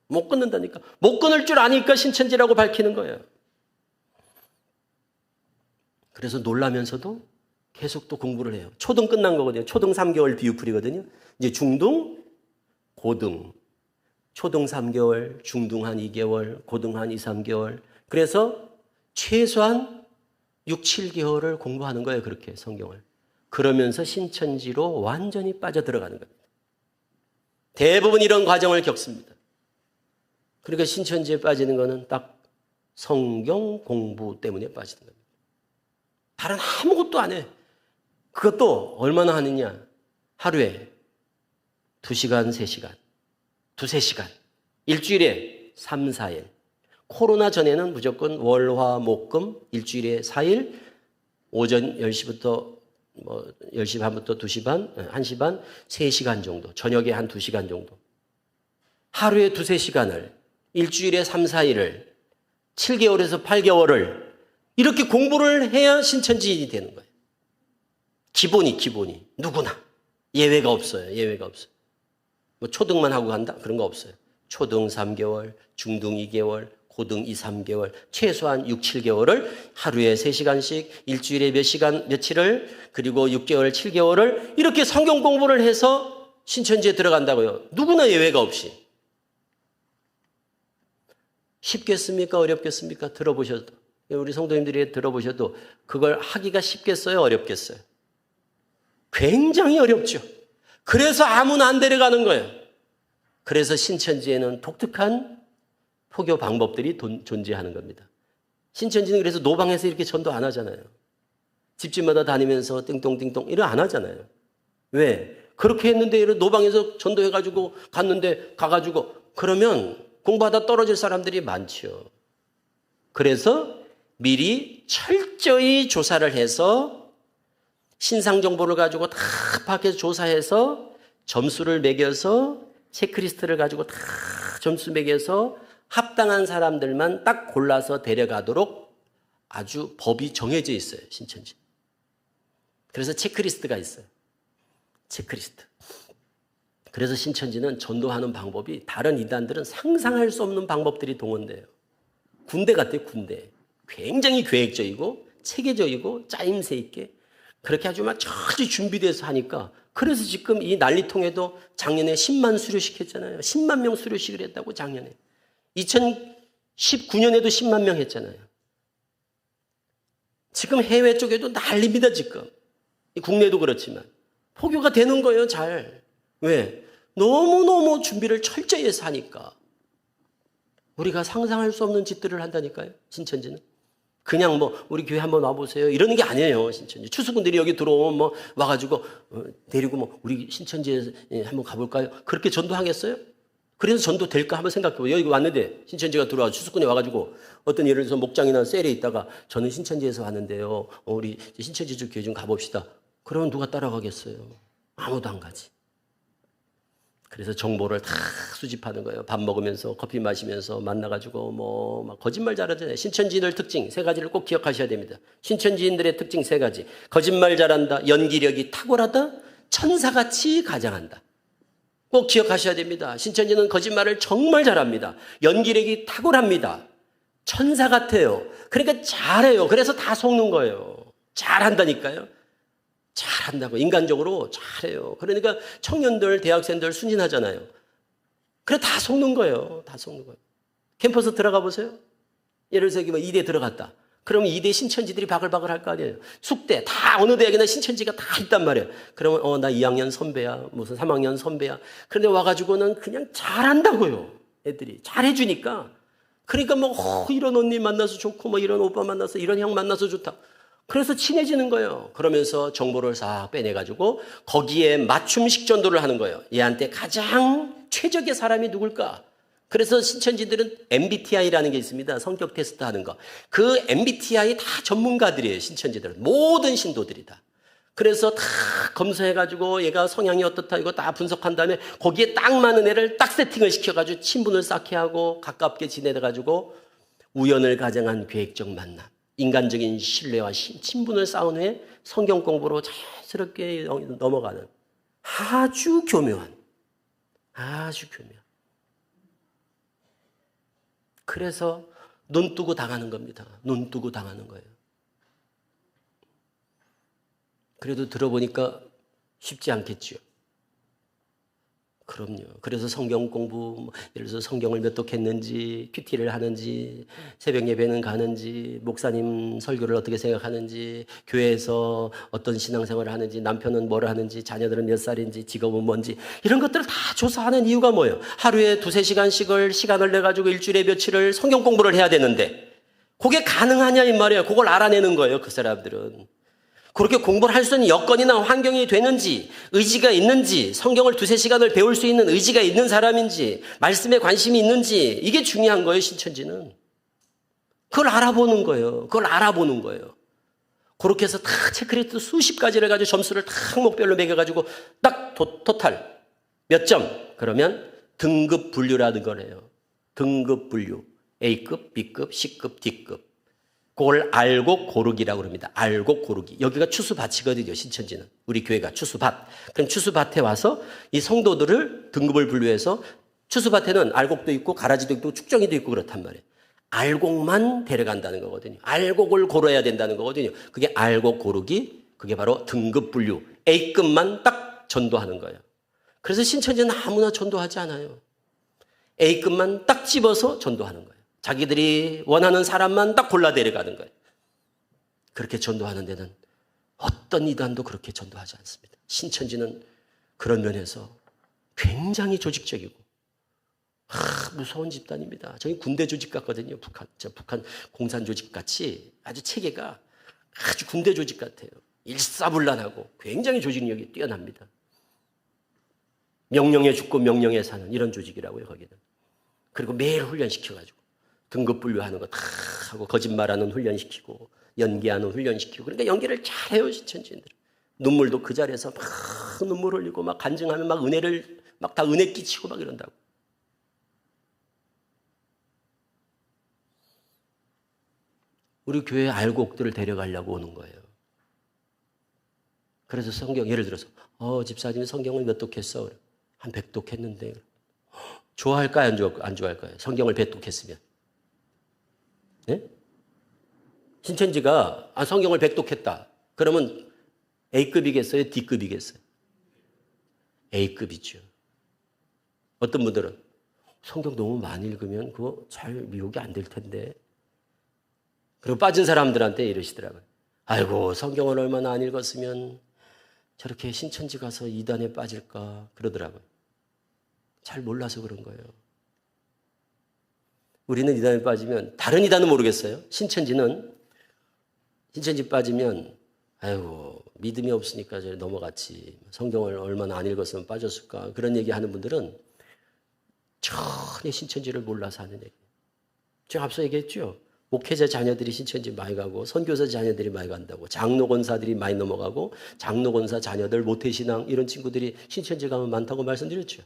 못 끊는다니까. 못 끊을 줄 아니까 신천지라고 밝히는 거예요. 그래서 놀라면서도 계속 또 공부를 해요. 초등 끝난 거거든요. 초등 3개월 비유풀이거든요. 이제 중등, 고등. 초등 3개월, 중등 한 2개월, 고등 한 2, 3개월. 그래서 최소한 6, 7개월을 공부하는 거예요. 그렇게 성경을. 그러면서 신천지로 완전히 빠져들어가는 겁니다. 대부분 이런 과정을 겪습니다. 그러니까 신천지에 빠지는 거는 딱 성경 공부 때문에 빠지는 겁니다. 다른 아무것도 안 해. 그것도 얼마나 하느냐. 하루에 2시간, 3시간, 2-3시간. 일주일에 3, 4일. 코로나 전에는 무조건 월, 화, 목, 금 일주일에 4일 오전 10시부터 10시 반부터 2시 반, 1시 반, 3시간 정도. 저녁에 한 2시간 정도. 하루에 2-3시간을 일주일에 3, 4일을 7개월에서 8개월을 이렇게 공부를 해야 신천지인이 되는 거예요. 기본이. 누구나. 예외가 없어요. 뭐 초등만 하고 간다? 그런 거 없어요. 초등 3개월, 중등 2개월, 고등 2, 3개월, 최소한 6, 7개월을 하루에 3시간씩, 일주일에 몇 시간, 며칠을, 그리고 6개월, 7개월을 이렇게 성경 공부를 해서 신천지에 들어간다고요. 누구나 예외가 없이. 쉽겠습니까? 어렵겠습니까? 들어보셔도. 우리 성도님들이 들어보셔도 그걸 하기가 쉽겠어요? 어렵겠어요? 굉장히 어렵죠. 그래서 아무나 안 데려가는 거예요. 그래서 신천지에는 독특한 포교 방법들이 존재하는 겁니다. 신천지는 그래서 노방에서 이렇게 전도 안 하잖아요. 집집마다 다니면서 띵동띵동 이런 안 하잖아요. 왜? 그렇게 했는데 노방에서 전도해가지고 갔는데 가가지고 그러면 공부하다 떨어질 사람들이 많죠. 그래서 미리 철저히 조사를 해서 신상 정보를 가지고 다 파악해서 조사해서 점수를 매겨서 체크리스트를 가지고 다 점수 매겨서 합당한 사람들만 딱 골라서 데려가도록 아주 법이 정해져 있어요. 신천지. 그래서 체크리스트가 있어요. 체크리스트. 그래서 신천지는 전도하는 방법이 다른 이단들은 상상할 수 없는 방법들이 동원돼요. 군대 같아요. 군대. 굉장히 계획적이고 체계적이고 짜임새 있게 그렇게 아주 막 철저히 준비돼서 하니까 그래서 지금 이 난리통에도 작년에 10만 수료시켰잖아요. 10만 명 수료식을 했다고 작년에. 2019년에도 10만 명 했잖아요. 지금 해외 쪽에도 난립니다. 지금. 국내도 그렇지만. 포교가 되는 거예요. 잘. 왜? 너무너무 준비를 철저히 해서 하니까. 우리가 상상할 수 없는 짓들을 한다니까요. 신천지는. 그냥 우리 교회 한번 와보세요. 이러는 게 아니에요. 신천지. 추수꾼들이 여기 들어오면 와가지고 데리고 우리 신천지에 한번 가볼까요? 그렇게 전도하겠어요? 그래서 전도 될까 한번 생각해보세요. 여기 왔는데 신천지가 들어와 추수꾼이 와가지고 어떤 예를 들어서 목장이나 셀에 있다가 저는 신천지에서 왔는데요. 우리 신천지 쪽 교회 좀 가봅시다. 그러면 누가 따라가겠어요? 아무도 안 가지. 그래서 정보를 다 수집하는 거예요. 밥 먹으면서 커피 마시면서 만나가지고 막 거짓말 잘하잖아요. 신천지인들 특징 3가지를 꼭 기억하셔야 됩니다. 신천지인들의 특징 3가지. 거짓말 잘한다. 연기력이 탁월하다. 천사같이 가장한다. 꼭 기억하셔야 됩니다. 신천지는 거짓말을 정말 잘합니다. 연기력이 탁월합니다. 천사 같아요. 그러니까 잘해요. 그래서 다 속는 거예요. 잘한다니까요. 잘한다고. 인간적으로 잘해요. 그러니까 청년들, 대학생들 순진하잖아요. 그래 다 속는 거예요. 다 속는 거예요. 캠퍼스 들어가 보세요. 예를 들어서 뭐 이대 들어갔다. 그러면 이대 신천지들이 바글바글 할 거 아니에요. 숙대 다 어느 대학이나 신천지가 다 있단 말이에요. 그러면 나 2학년 선배야, 무슨 3학년 선배야. 그런데 와가지고는 그냥 잘한다고요. 애들이 잘해주니까. 그러니까 뭐 이런 언니 만나서 좋고 뭐 이런 오빠 만나서 이런 형 만나서 좋다. 그래서 친해지는 거예요. 그러면서 정보를 싹 빼내가지고 거기에 맞춤식 전도를 하는 거예요. 얘한테 가장 최적의 사람이 누굴까? 그래서 신천지들은 MBTI라는 게 있습니다. 성격 테스트 하는 거. 그 MBTI 다 전문가들이에요. 신천지들은. 모든 신도들이 다. 그래서 다 검사해가지고 얘가 성향이 어떻다 이거 다 분석한 다음에 거기에 딱 맞는 애를 딱 세팅을 시켜가지고 친분을 쌓게 하고 가깝게 지내가지고 우연을 가정한 계획적 만남. 인간적인 신뢰와 친분을 쌓은 후에 성경 공부로 자연스럽게 넘어가는 아주 교묘한. 그래서 눈 뜨고 당하는 겁니다. 눈 뜨고 당하는 거예요. 그래도 들어보니까 쉽지 않겠죠. 그럼요. 그래서 성경 공부, 예를 들어서 성경을 몇 독 했는지, 큐티를 하는지, 새벽 예배는 가는지, 목사님 설교를 어떻게 생각하는지, 교회에서 어떤 신앙생활을 하는지, 남편은 뭘 하는지, 자녀들은 몇 살인지, 직업은 뭔지, 이런 것들을 다 조사하는 이유가 뭐예요? 하루에 2-3시간씩을 시간을 내가지고 일주일에 며칠을 성경 공부를 해야 되는데, 그게 가능하냐, 이 말이에요. 그걸 알아내는 거예요, 그 사람들은. 그렇게 공부를 할 수 있는 여건이나 환경이 되는지, 의지가 있는지, 성경을 2-3시간을 배울 수 있는 의지가 있는 사람인지, 말씀에 관심이 있는지, 이게 중요한 거예요, 신천지는. 그걸 알아보는 거예요. 그렇게 해서 다 체크리스트 수십 가지를 가지고 점수를 다 항목별로 매겨가지고 딱 토탈 몇 점? 그러면 등급 분류라는 거래요. 등급 분류. A급, B급, C급, D급. 그걸 알곡 고르기라고 합니다. 알곡 고르기. 여기가 추수밭이거든요, 신천지는. 우리 교회가 추수밭. 그럼 추수밭에 와서 이 성도들을 등급을 분류해서 추수밭에는 알곡도 있고 가라지도 있고 축정이도 있고 그렇단 말이에요. 알곡만 데려간다는 거거든요. 알곡을 고르야 된다는 거거든요. 그게 알곡 고르기, 그게 바로 등급 분류. A급만 딱 전도하는 거예요. 그래서 신천지는 아무나 전도하지 않아요. A급만 딱 집어서 전도하는 거예요. 자기들이 원하는 사람만 딱 골라 데려가는 거예요. 그렇게 전도하는 데는 어떤 이단도 그렇게 전도하지 않습니다. 신천지는 그런 면에서 굉장히 조직적이고 무서운 집단입니다. 저희 군대 조직 같거든요. 북한 공산 조직 같이 아주 체계가 아주 군대 조직 같아요. 일사불란하고 굉장히 조직력이 뛰어납니다. 명령에 죽고 명령에 사는 이런 조직이라고요, 거기는. 그리고 매일 훈련시켜가지고 등급 분류하는 거 다 하고 거짓말하는 훈련시키고 연기하는 훈련시키고 그러니까 연기를 잘해요, 신천지인들은. 눈물도 그 자리에서 막 눈물 흘리고 막 간증하면 막 은혜를 막 다 은혜 끼치고 막 이런다고. 우리 교회 알곡들을 데려가려고 오는 거예요. 그래서 성경 예를 들어서 집사님이 성경을 몇 독했어? 한 100독 했는데 좋아할까요? 안 좋아할까요? 성경을 100독 했으면. 네? 신천지가 성경을 100독 했다. 그러면 A급이겠어요? D급이겠어요? A급이죠. 어떤 분들은 성경 너무 많이 읽으면 그거 잘 미혹이 안 될 텐데. 그리고 빠진 사람들한테 이러시더라고요. 아이고, 성경을 얼마나 안 읽었으면 저렇게 신천지 가서 이단에 빠질까 그러더라고요. 잘 몰라서 그런 거예요. 우리는 이단에 빠지면 다른 이단은 모르겠어요. 신천지 빠지면 아이고 믿음이 없으니까 저리 넘어갔지. 성경을 얼마나 안 읽었으면 빠졌을까. 그런 얘기하는 분들은 전혀 신천지를 몰라서 하는 얘기예요. 제가 앞서 얘기했죠. 목회자 자녀들이 신천지 많이 가고 선교사 자녀들이 많이 간다고. 장로 권사들이 많이 넘어가고 장로 권사 자녀들 모태신앙 이런 친구들이 신천지 가면 많다고 말씀드렸죠.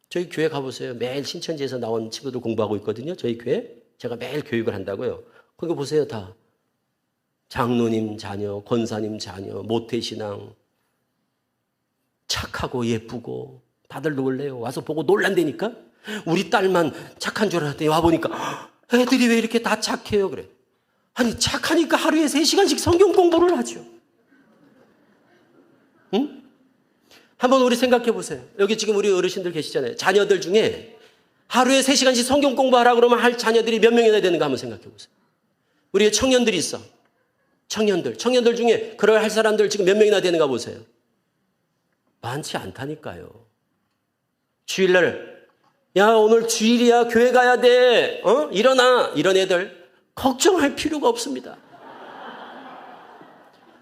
저희 교회 가보세요. 매일 신천지에서 나온 친구들 공부하고 있거든요. 저희 교회. 제가 매일 교육을 한다고요. 거기 보세요. 다 장로님 자녀, 권사님 자녀, 모태신앙 착하고 예쁘고 다들 놀래요. 와서 보고 놀란다니까. 우리 딸만 착한 줄 알았더니 와보니까 애들이 왜 이렇게 다 착해요? 그래. 아니 착하니까 하루에 3시간씩 성경 공부를 하죠. 응? 한번 우리 생각해 보세요. 여기 지금 우리 어르신들 계시잖아요. 자녀들 중에 하루에 3시간씩 성경 공부하라 그러면 할 자녀들이 몇 명이나 되는가 한번 생각해 보세요. 우리의 청년들이 있어. 청년들 중에 그럴 할 사람들 지금 몇 명이나 되는가 보세요. 많지 않다니까요. 주일날 야 오늘 주일이야 교회 가야 돼. 일어나. 이런 애들 걱정할 필요가 없습니다.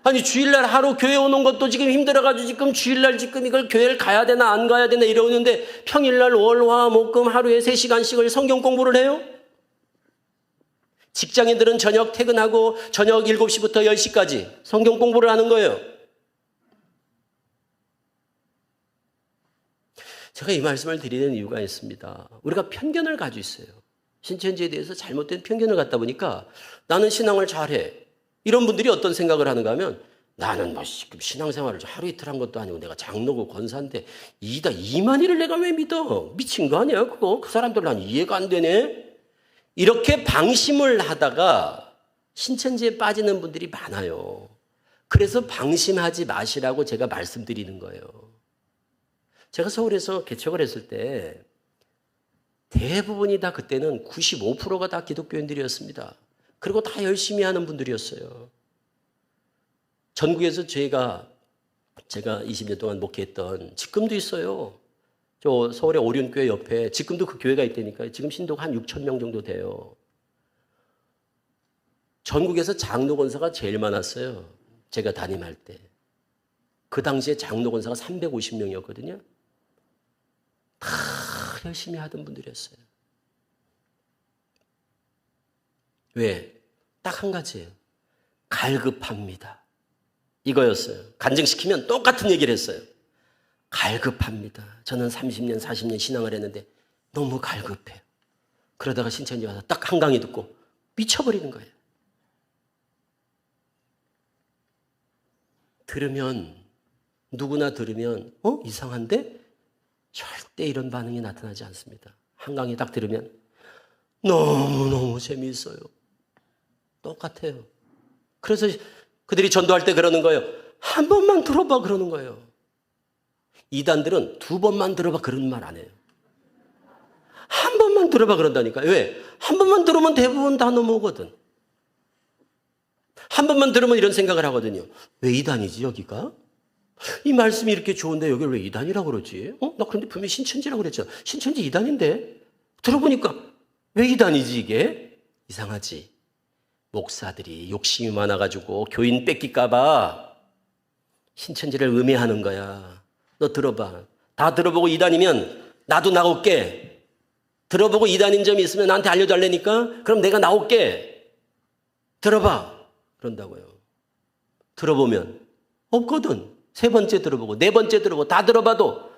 아니 주일날 하루 교회 오는 것도 지금 힘들어가지고 지금 주일날 지금 이걸 교회를 가야 되나 안 가야 되나 이러는데 평일날 월화목금 하루에 3시간씩을 성경 공부를 해요? 직장인들은 저녁 퇴근하고 저녁 7시부터 10시까지 성경 공부를 하는 거예요. 제가 이 말씀을 드리는 이유가 있습니다. 우리가 편견을 가지고 있어요. 신천지에 대해서 잘못된 편견을 갖다 보니까 나는 신앙을 잘해. 이런 분들이 어떤 생각을 하는가 하면 나는 뭐 신앙생활을 하루 이틀 한 것도 아니고 내가 장로고 권사인데 이만희를 내가 왜 믿어? 미친 거 아니야 그거? 그 사람들 난 이해가 안 되네. 이렇게 방심을 하다가 신천지에 빠지는 분들이 많아요. 그래서 방심하지 마시라고 제가 말씀드리는 거예요. 제가 서울에서 개척을 했을 때 대부분이 다 그때는 95%가 다 기독교인들이었습니다. 그리고 다 열심히 하는 분들이었어요. 전국에서 제가 20년 동안 목회했던 직금도 있어요. 저 서울의 오륜교회 옆에 지금도 그 교회가 있다니까요. 지금 신도가 한 6천 명 정도 돼요. 전국에서 장로 권사가 제일 많았어요. 제가 담임할 때. 그 당시에 장로 권사가 350명이었거든요. 다 열심히 하던 분들이었어요. 왜? 딱 한 가지예요. 갈급합니다. 이거였어요. 간증시키면 똑같은 얘기를 했어요. 갈급합니다. 저는 30년, 40년 신앙을 했는데 너무 갈급해요. 그러다가 신천지 와서 딱 한 강의 듣고 미쳐버리는 거예요. 누구나 들으면 이상한데? 절대 이런 반응이 나타나지 않습니다. 한 강의 딱 들으면 너무너무 재미있어요. 똑같아요. 그래서 그들이 전도할 때 그러는 거예요. 한 번만 들어봐 그러는 거예요. 이단들은 2번만 들어봐 그런 말 안 해요. 한 번만 들어봐 그런다니까요. 왜? 한 번만 들으면 대부분 다 넘어오거든. 한 번만 들으면 이런 생각을 하거든요. 왜 이단이지 여기가? 이 말씀이 이렇게 좋은데 여기를 왜 이단이라고 그러지? 나 그런데 분명히 신천지라고 그랬잖아. 신천지 이단인데? 들어보니까 왜 이단이지 이게? 이상하지? 목사들이 욕심이 많아가지고 교인 뺏길까 봐 신천지를 음해하는 거야. 너 들어봐. 다 들어보고 이단이면 나도 나올게. 들어보고 이단인 점이 있으면 나한테 알려달라니까? 그럼 내가 나올게. 들어봐. 그런다고요. 들어보면 없거든. 3번째 들어보고 4번째 들어보고 다 들어봐도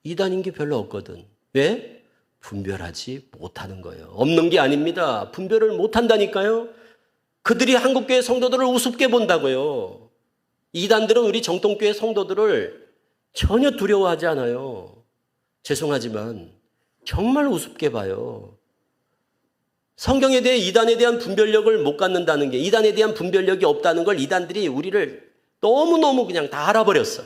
이단인 게 별로 없거든. 왜? 분별하지 못하는 거예요. 없는 게 아닙니다. 분별을 못한다니까요. 그들이 한국교회 성도들을 우습게 본다고요. 이단들은 우리 정통교회 성도들을 전혀 두려워하지 않아요. 죄송하지만 정말 우습게 봐요. 성경에 대해 이단에 대한 분별력을 못 갖는다는 게, 이단에 대한 분별력이 없다는 걸 이단들이 우리를 너무너무 그냥 다 알아버렸어.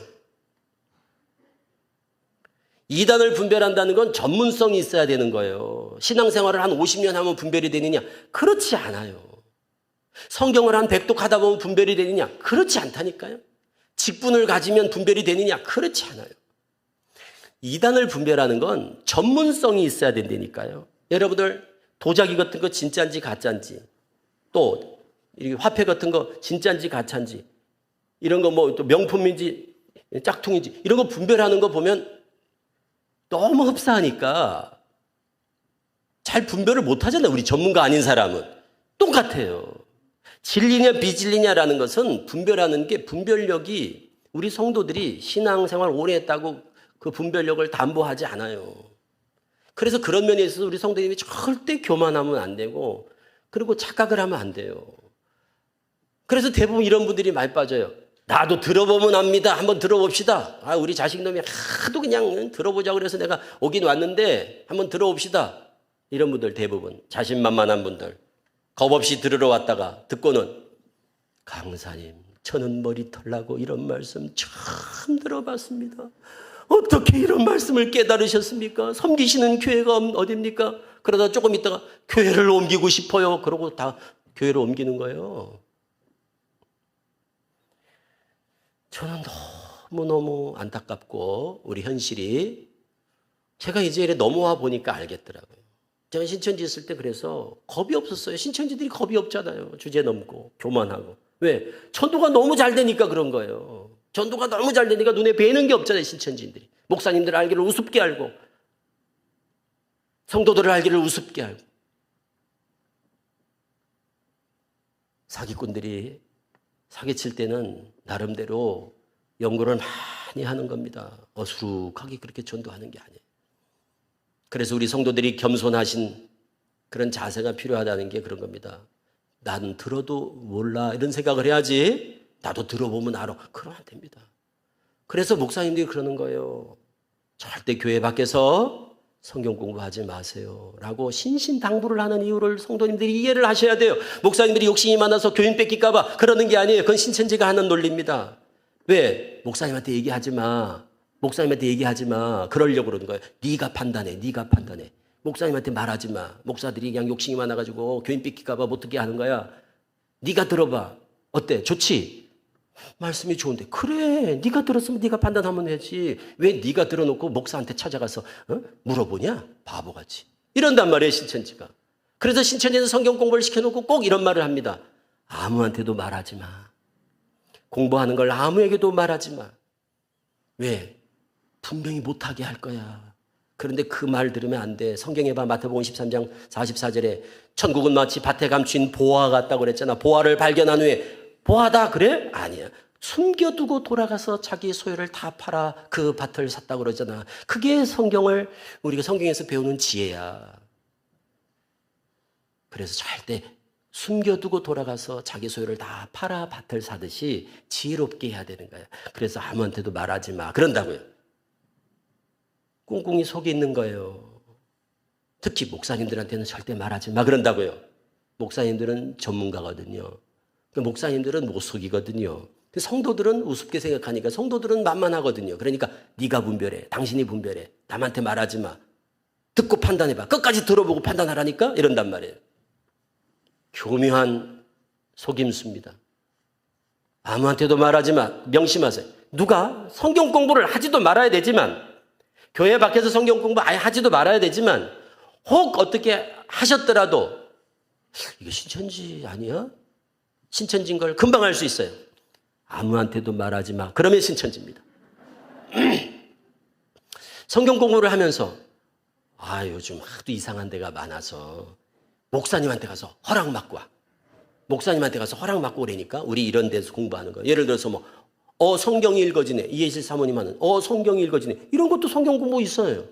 이단을 분별한다는 건 전문성이 있어야 되는 거예요. 신앙생활을 한 50년 하면 분별이 되느냐? 그렇지 않아요. 성경을 한 100독하다 보면 분별이 되느냐? 그렇지 않다니까요. 직분을 가지면 분별이 되느냐? 그렇지 않아요. 이단을 분별하는 건 전문성이 있어야 된다니까요. 여러분들 도자기 같은 거 진짜인지 가짜인지, 또 화폐 같은 거 진짜인지 가짜인지, 이런 거 뭐 또 명품인지 짝퉁인지 이런 거 분별하는 거 보면 너무 흡사하니까 잘 분별을 못 하잖아요. 우리 전문가 아닌 사람은. 똑같아요. 진리냐 비진리냐라는 것은 분별하는 게, 분별력이 우리 성도들이 신앙생활 오래 했다고 그 분별력을 담보하지 않아요. 그래서 그런 면에 있어서 우리 성도님이 절대 교만하면 안 되고, 그리고 착각을 하면 안 돼요. 그래서 대부분 이런 분들이 많이 빠져요. 나도 들어보면 압니다. 한번 들어봅시다. 우리 자식놈이 하도 그냥 들어보자고 그래서 내가 오긴 왔는데 한번 들어봅시다. 이런 분들 대부분 자신만만한 분들, 겁 없이 들으러 왔다가 듣고는 강사님 저는 머리털 나고 이런 말씀 처음 들어봤습니다. 어떻게 이런 말씀을 깨달으셨습니까? 섬기시는 교회가 어딥니까? 그러다 조금 있다가 교회를 옮기고 싶어요. 그러고 다 교회를 옮기는 거예요. 저는 너무너무 안타깝고 우리 현실이 제가 이제 이래 넘어와 보니까 알겠더라고요. 제가 신천지 있을 때 그래서 겁이 없었어요. 신천지들이 겁이 없잖아요. 주제 넘고 교만하고. 왜? 전도가 너무 잘 되니까 그런 거예요. 전도가 너무 잘 되니까 눈에 뵈는 게 없잖아요. 신천지인들이. 목사님들 알기를 우습게 알고 성도들을 알기를 우습게 알고 사기꾼들이 사기칠 때는 나름대로 연구를 많이 하는 겁니다. 어수룩하게 그렇게 전도하는 게 아니에요. 그래서 우리 성도들이 겸손하신 그런 자세가 필요하다는 게 그런 겁니다. 난 들어도 몰라 이런 생각을 해야지 나도 들어보면 알아. 그러면 안 됩니다. 그래서 목사님들이 그러는 거예요. 절대 교회 밖에서 성경 공부하지 마세요 라고 신신당부를 하는 이유를 성도님들이 이해를 하셔야 돼요. 목사님들이 욕심이 많아서 교인 뺏길까 봐 그러는 게 아니에요. 그건 신천지가 하는 논리입니다. 왜? 목사님한테 얘기하지 마. 목사님한테 얘기하지 마. 그러려고 그러는 거예요. 네가 판단해. 네가 판단해. 목사님한테 말하지 마. 목사들이 그냥 욕심이 많아가지고 교인 뺏길까 봐 못 듣게 하는 거야. 네가 들어봐. 어때? 좋지? 말씀이 좋은데. 그래. 네가 들었으면 네가 판단하면 되지. 왜 네가 들어놓고 목사한테 찾아가서 물어보냐? 바보같이. 이런단 말이에요. 신천지가. 그래서 신천지에서 성경 공부를 시켜놓고 꼭 이런 말을 합니다. 아무한테도 말하지 마. 공부하는 걸 아무에게도 말하지 마. 왜? 분명히 못하게 할 거야. 그런데 그 말 들으면 안 돼. 성경에 봐. 마태복음 13장 44절에 천국은 마치 밭에 감춘 보화 같다고 그랬잖아. 보화를 발견한 후에 보화다 그래? 아니야. 숨겨두고 돌아가서 자기 소유를 다 팔아 그 밭을 샀다고 그러잖아. 그게 우리가 성경에서 배우는 지혜야. 그래서 절대 숨겨두고 돌아가서 자기 소유를 다 팔아 밭을 사듯이 지혜롭게 해야 되는 거야. 그래서 아무한테도 말하지 마. 그런다고요. 꿍꿍이 속에 있는 거예요. 특히 목사님들한테는 절대 말하지 마. 그런다고요. 목사님들은 전문가거든요. 목사님들은 못 속이거든요. 성도들은 우습게 생각하니까 성도들은 만만하거든요. 그러니까 네가 분별해. 당신이 분별해. 남한테 말하지 마. 듣고 판단해봐. 끝까지 들어보고 판단하라니까 이런단 말이에요. 교묘한 속임수입니다. 아무한테도 말하지 마. 명심하세요. 누가 성경 공부를 하지도 말아야 되지만 교회 밖에서 성경 공부 아예 하지도 말아야 되지만 혹 어떻게 하셨더라도 이거 신천지 아니야? 신천지인 걸 금방 알 수 있어요. 아무한테도 말하지 마. 그러면 신천지입니다. 성경 공부를 하면서 요즘 하도 이상한 데가 많아서 목사님한테 가서 허락 받고 와. 목사님한테 가서 허락 받고 오라니까 우리 이런 데서 공부하는 거. 예를 들어서 성경이 읽어지네. 이해실 사모님 하는 성경이 읽어지네. 이런 것도 성경 공부 있어요.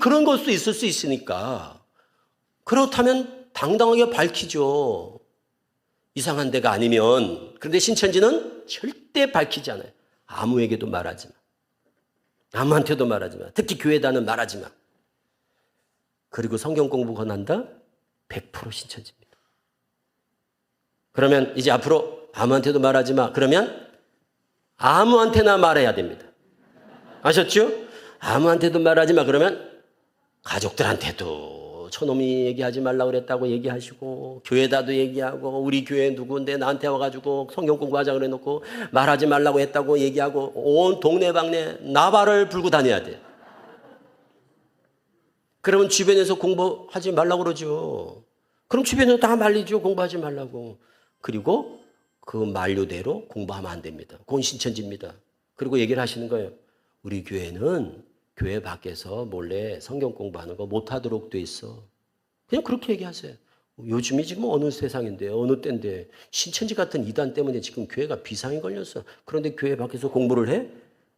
그런 것도 있을 수 있으니까 그렇다면 당당하게 밝히죠. 이상한 데가 아니면. 그런데 신천지는 절대 밝히지 않아요. 아무에게도 말하지 마. 아무한테도 말하지 마. 특히 교회다는 말하지 마. 그리고 성경 공부 권한다? 100% 신천지입니다. 그러면 이제 앞으로 아무한테도 말하지 마. 그러면 아무한테나 말해야 됩니다. 아셨죠? 아무한테도 말하지 마. 그러면 가족들한테도 저놈이 얘기하지 말라고 그랬다고 얘기하시고 교회다도 얘기하고 우리 교회 누구인데 나한테 와가지고 성경 공부하자 그래놓고 말하지 말라고 했다고 얘기하고 온 동네방네 나발을 불고 다녀야 돼. 그러면 주변에서 공부하지 말라고 그러죠. 그럼 주변에서 다 말리죠. 공부하지 말라고. 그리고 그 만류대로 공부하면 안 됩니다. 그건 신천지입니다. 그리고 얘기를 하시는 거예요. 우리 교회는 교회 밖에서 몰래 성경 공부하는 거 못하도록 돼 있어. 그냥 그렇게 얘기하세요. 요즘이 지금 어느 세상인데 어느 때인데 신천지 같은 이단 때문에 지금 교회가 비상이 걸렸어. 그런데 교회 밖에서 공부를 해?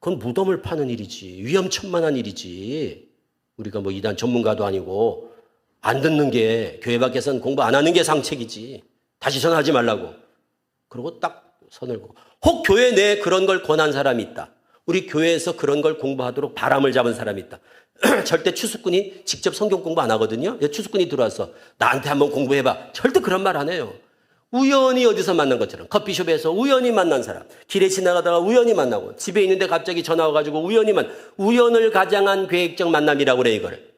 그건 무덤을 파는 일이지. 위험천만한 일이지. 우리가 이단 전문가도 아니고 안 듣는 게 교회 밖에서는 공부 안 하는 게 상책이지. 다시 전하지 말라고. 그리고 딱 선을 그고 혹 교회 내에 그런 걸 권한 사람이 있다. 우리 교회에서 그런 걸 공부하도록 바람을 잡은 사람이 있다. 절대 추수꾼이 직접 성경 공부 안 하거든요. 추수꾼이 들어와서 나한테 한번 공부해봐. 절대 그런 말 안 해요. 우연히 어디서 만난 것처럼 커피숍에서 우연히 만난 사람, 길에 지나가다가 우연히 만나고 집에 있는데 갑자기 전화 와가지고 우연을 가장한 계획적 만남이라고 그래 이거를.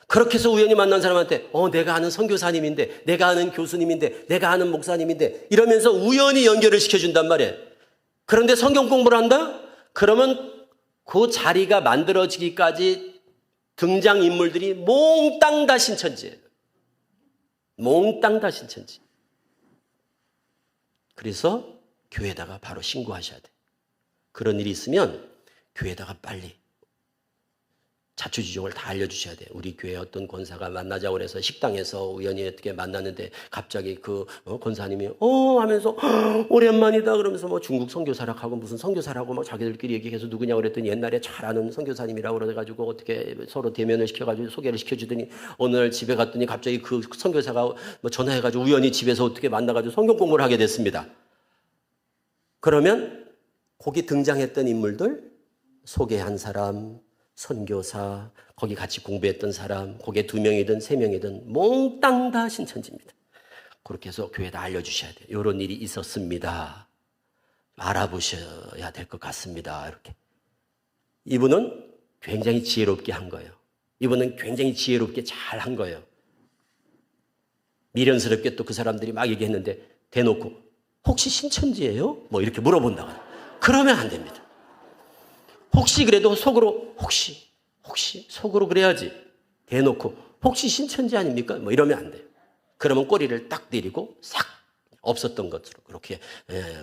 그렇게 해서 우연히 만난 사람한테 내가 아는 선교사님인데, 내가 아는 교수님인데, 내가 아는 목사님인데 이러면서 우연히 연결을 시켜준단 말이에요. 그런데 성경 공부를 한다? 그러면 그 자리가 만들어지기까지 등장인물들이 몽땅 다 신천지예요. 몽땅 다 신천지. 그래서 교회에다가 바로 신고하셔야 돼. 그런 일이 있으면 교회에다가 빨리 자초지종을 다 알려주셔야 돼요. 우리 교회 어떤 권사가 만나자고 그래서 식당에서 우연히 어떻게 만났는데 갑자기 그 권사님이 하면서 오랜만이다 그러면서 뭐 중국 선교사라고 하고 무슨 선교사라고 막 자기들끼리 얘기해서 누구냐고 그랬더니 옛날에 잘 아는 선교사님이라고 그래가지고 어떻게 서로 대면을 시켜가지고 소개를 시켜주더니 어느 날 집에 갔더니 갑자기 그 선교사가 뭐 전화해가지고 우연히 집에서 어떻게 만나가지고 성경 공부를 하게 됐습니다. 그러면 거기 등장했던 인물들 소개한 사람, 선교사, 거기 같이 공부했던 사람, 거기에 2명이든 3명이든 몽땅 다 신천지입니다. 그렇게 해서 교회에다 알려주셔야 돼요. 이런 일이 있었습니다. 알아보셔야 될 것 같습니다. 이렇게. 이분은 굉장히 지혜롭게 한 거예요. 이분은 굉장히 지혜롭게 잘 한 거예요. 미련스럽게 또 그 사람들이 막 얘기했는데 대놓고 혹시 신천지예요? 뭐 이렇게 물어본다고. 그러면 안 됩니다. 혹시 그래도 속으로 혹시 속으로 그래야지. 대놓고 혹시 신천지 아닙니까? 뭐 이러면 안 돼요. 그러면 꼬리를 딱 내리고 싹 없었던 것으로 그렇게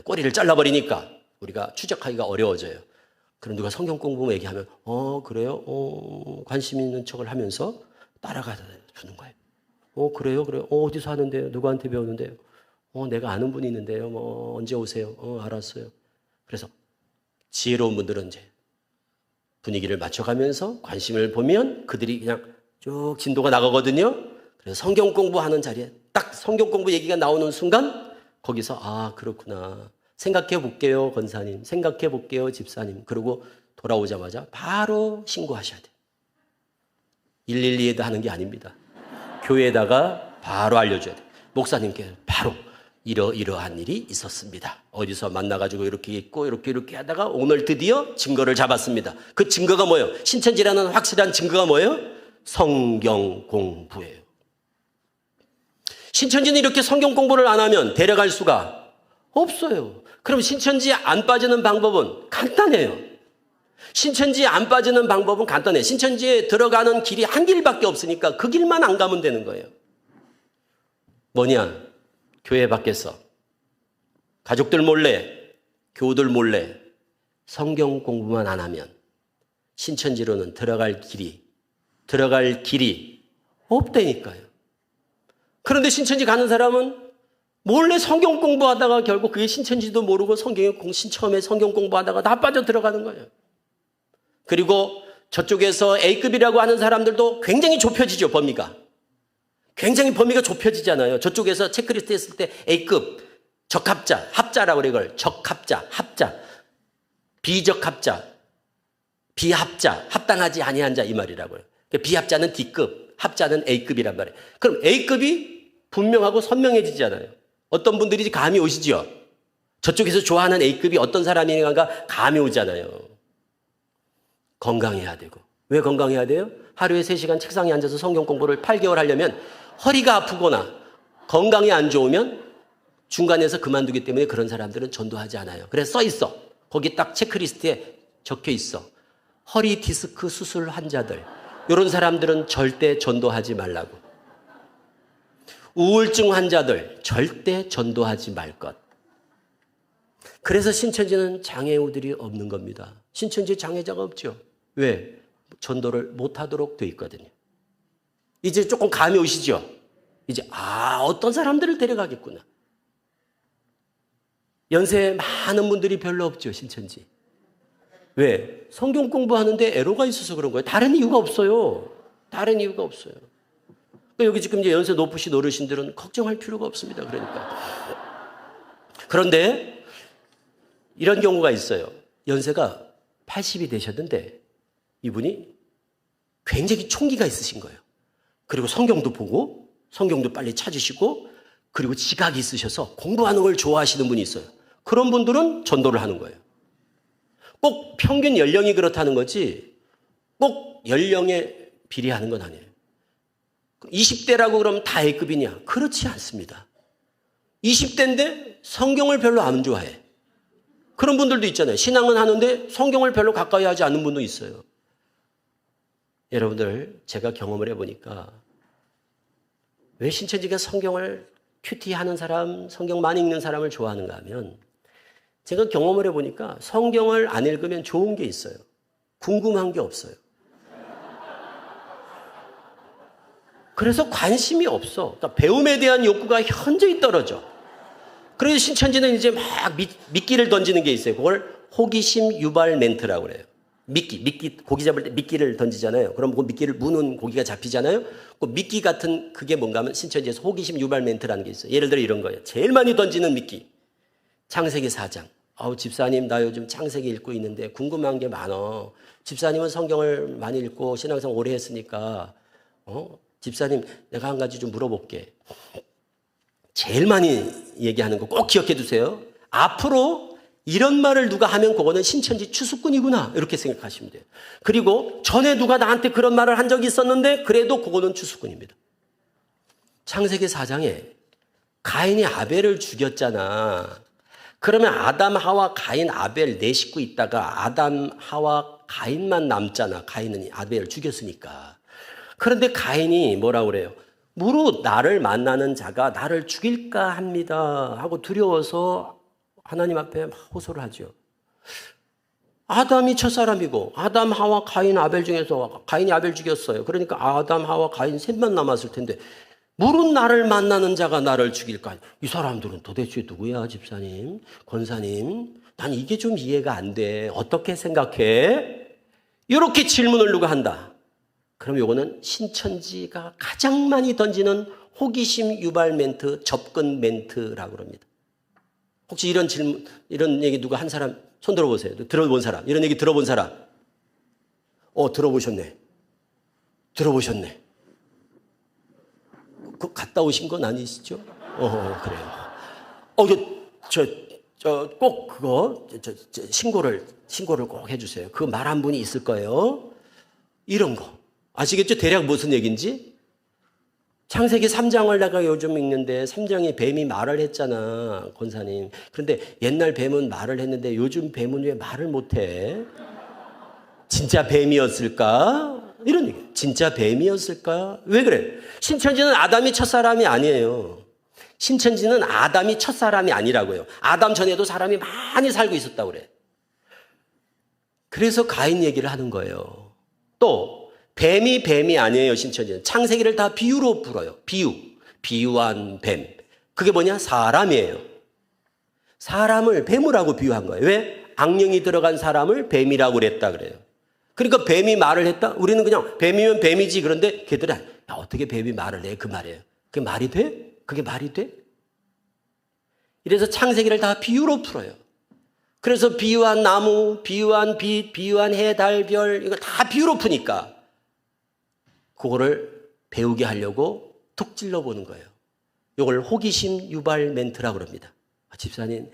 꼬리를 잘라버리니까 우리가 추적하기가 어려워져요. 그럼 누가 성경 공부 얘기하면 그래요? 관심 있는 척을 하면서 따라가 주는 거예요. 그래요? 어디서 하는데요? 누구한테 배우는데요? 내가 아는 분이 있는데요. 뭐 언제 오세요? 알았어요. 그래서 지혜로운 분들은 이제 분위기를 맞춰가면서 관심을 보면 그들이 그냥 쭉 진도가 나가거든요. 그래서 성경 공부하는 자리에 딱 성경 공부 얘기가 나오는 순간 거기서 그렇구나. 생각해 볼게요, 권사님. 생각해 볼게요, 집사님. 그리고 돌아오자마자 바로 신고하셔야 돼요. 112에다 하는 게 아닙니다. 교회에다가 바로 알려줘야 돼요. 목사님께 바로 이러한 일이 있었습니다. 어디서 만나가지고 이렇게 있고 이렇게 하다가 오늘 드디어 증거를 잡았습니다. 그 증거가 뭐예요? 신천지라는 확실한 증거가 뭐예요? 성경 공부예요. 신천지는 이렇게 성경 공부를 안 하면 데려갈 수가 없어요. 그럼 신천지에 안 빠지는 방법은 간단해요. 신천지에 안 빠지는 방법은 간단해요. 신천지에 들어가는 길이 한 길밖에 없으니까 그 길만 안 가면 되는 거예요. 뭐냐? 교회 밖에서 가족들 몰래, 교우들 몰래 성경 공부만 안 하면 신천지로는 들어갈 길이 없다니까요. 그런데 신천지 가는 사람은 몰래 성경 공부하다가 결국 그게 신천지도 모르고 처음에 성경 공부하다가 다 빠져 들어가는 거예요. 그리고 저쪽에서 A급이라고 하는 사람들도 굉장히 좁혀지죠, 범위가. 굉장히 범위가 좁혀지잖아요. 저쪽에서 체크리스트 했을 때 A급, 적합자, 합자라고 그래 이걸. 적합자, 합자, 비적합자, 비합자, 합당하지 아니한 자 이 말이라고요. 비합자는 D급, 합자는 A급이란 말이에요. 그럼 A급이 분명하고 선명해지잖아요. 어떤 분들이 감이 오시죠. 저쪽에서 좋아하는 A급이 어떤 사람인가 감이 오잖아요. 건강해야 되고. 왜 건강해야 돼요? 하루에 3시간 책상에 앉아서 성경 공부를 8개월 하려면 허리가 아프거나 건강이 안 좋으면 중간에서 그만두기 때문에 그런 사람들은 전도하지 않아요. 그래서 써 있어. 거기 딱 체크리스트에 적혀 있어. 허리 디스크 수술 환자들. 이런 사람들은 절대 전도하지 말라고. 우울증 환자들 절대 전도하지 말 것. 그래서 신천지는 장애우들이 없는 겁니다. 신천지 장애자가 없죠. 왜? 전도를 못하도록 돼 있거든요. 이제 조금 감이 오시죠? 이제 어떤 사람들을 데려가겠구나. 연세 많은 분들이 별로 없죠, 신천지. 왜? 성경 공부하는데 애로가 있어서 그런 거예요. 다른 이유가 없어요. 다른 이유가 없어요. 여기 지금 이제 연세 높으신 어르신들은 걱정할 필요가 없습니다. 그런데 이런 경우가 있어요. 연세가 80이 되셨는데 이분이 굉장히 총기가 있으신 거예요. 그리고 성경도 보고 성경도 빨리 찾으시고 그리고 지각이 있으셔서 공부하는 걸 좋아하시는 분이 있어요. 그런 분들은 전도를 하는 거예요. 꼭 평균 연령이 그렇다는 거지 꼭 연령에 비례하는 건 아니에요. 20대라고 그러면 다 A급이냐? 그렇지 않습니다. 20대인데 성경을 별로 안 좋아해. 그런 분들도 있잖아요. 신앙은 하는데 성경을 별로 가까이 하지 않는 분도 있어요. 여러분들, 제가 경험을 해보니까 왜 신천지가 성경을 큐티하는 사람, 성경 많이 읽는 사람을 좋아하는가 하면 제가 경험을 해보니까 성경을 안 읽으면 좋은 게 있어요. 궁금한 게 없어요. 그래서 관심이 없어. 그러니까 배움에 대한 욕구가 현저히 떨어져. 그래서 신천지는 이제 막 미끼를 던지는 게 있어요. 그걸 호기심 유발 멘트라고 그래요. 미끼, 고기 잡을 때 미끼를 던지잖아요. 그럼 그 미끼를 무는 고기가 잡히잖아요. 그 미끼 같은 그게 뭔가 하면 신천지에서 호기심 유발 멘트라는 게 있어요. 예를 들어 이런 거예요. 제일 많이 던지는 미끼. 창세기 4장. 집사님, 나 요즘 창세기 읽고 있는데 궁금한 게 많어. 집사님은 성경을 많이 읽고 신앙생활 오래 했으니까, 집사님, 내가 한 가지 좀 물어볼게. 제일 많이 얘기하는 거 꼭 기억해 두세요. 앞으로 이런 말을 누가 하면 그거는 신천지 추수꾼이구나. 이렇게 생각하시면 돼요. 그리고 전에 누가 나한테 그런 말을 한 적이 있었는데 그래도 그거는 추수꾼입니다. 창세기 4장에 가인이 아벨을 죽였잖아. 그러면 아담, 하와, 가인, 아벨 네 식구 있다가 아담, 하와, 가인만 남잖아. 가인은 아벨을 죽였으니까. 그런데 가인이 뭐라고 그래요? 무릇 나를 만나는 자가 나를 죽일까 합니다 하고 두려워서 하나님 앞에 호소를 하죠. 아담이 첫사람이고 아담, 하와, 가인, 아벨 중에서 가인이 아벨 죽였어요. 그러니까 아담, 하와, 가인 셋만 남았을 텐데 무릇 나를 만나는 자가 나를 죽일까? 이 사람들은 도대체 누구야, 집사님, 권사님? 난 이게 좀 이해가 안 돼. 어떻게 생각해? 이렇게 질문을 누가 한다. 그럼 요거는 신천지가 가장 많이 던지는 호기심 유발 멘트, 접근 멘트라고 합니다. 혹시 이런 질문, 이런 얘기 누가 한 사람 손 들어보세요. 들어본 사람, 이런 얘기 들어본 사람. 들어보셨네. 들어보셨네. 갔다 오신 건 아니시죠? 그래요. 꼭 그거, 신고를 꼭 해주세요. 그 말 한 분이 있을 거예요. 이런 거. 아시겠죠? 대략 무슨 얘기인지? 창세기 3장을 내가 요즘 읽는데 3장에 뱀이 말을 했잖아, 권사님. 그런데 옛날 뱀은 말을 했는데 요즘 뱀은 왜 말을 못해? 진짜 뱀이었을까? 이런 얘기. 진짜 뱀이었을까? 왜 그래? 신천지는 아담이 첫사람이 아니에요. 신천지는 아담이 첫사람이 아니라고요. 아담 전에도 사람이 많이 살고 있었다고 그래. 그래서 가인 얘기를 하는 거예요. 또 뱀이 아니에요, 신천지는. 창세기를 다 비유로 풀어요. 비유한 뱀. 그게 뭐냐? 사람이에요. 사람을 뱀이라고 비유한 거예요. 왜? 악령이 들어간 사람을 뱀이라고 그랬다 그래요. 그러니까 뱀이 말을 했다? 우리는 그냥 뱀이면 뱀이지. 그런데 걔들은 어떻게 뱀이 말을 해? 그 말이에요. 그게 말이 돼? 그게 말이 돼? 이래서 창세기를 다 비유로 풀어요. 그래서 비유한 나무, 비유한 빛, 비유한 해, 달, 별, 이거 다 비유로 푸니까 그거를 배우게 하려고 툭 찔러보는 거예요. 이걸 호기심 유발 멘트라고 합니다. 집사님,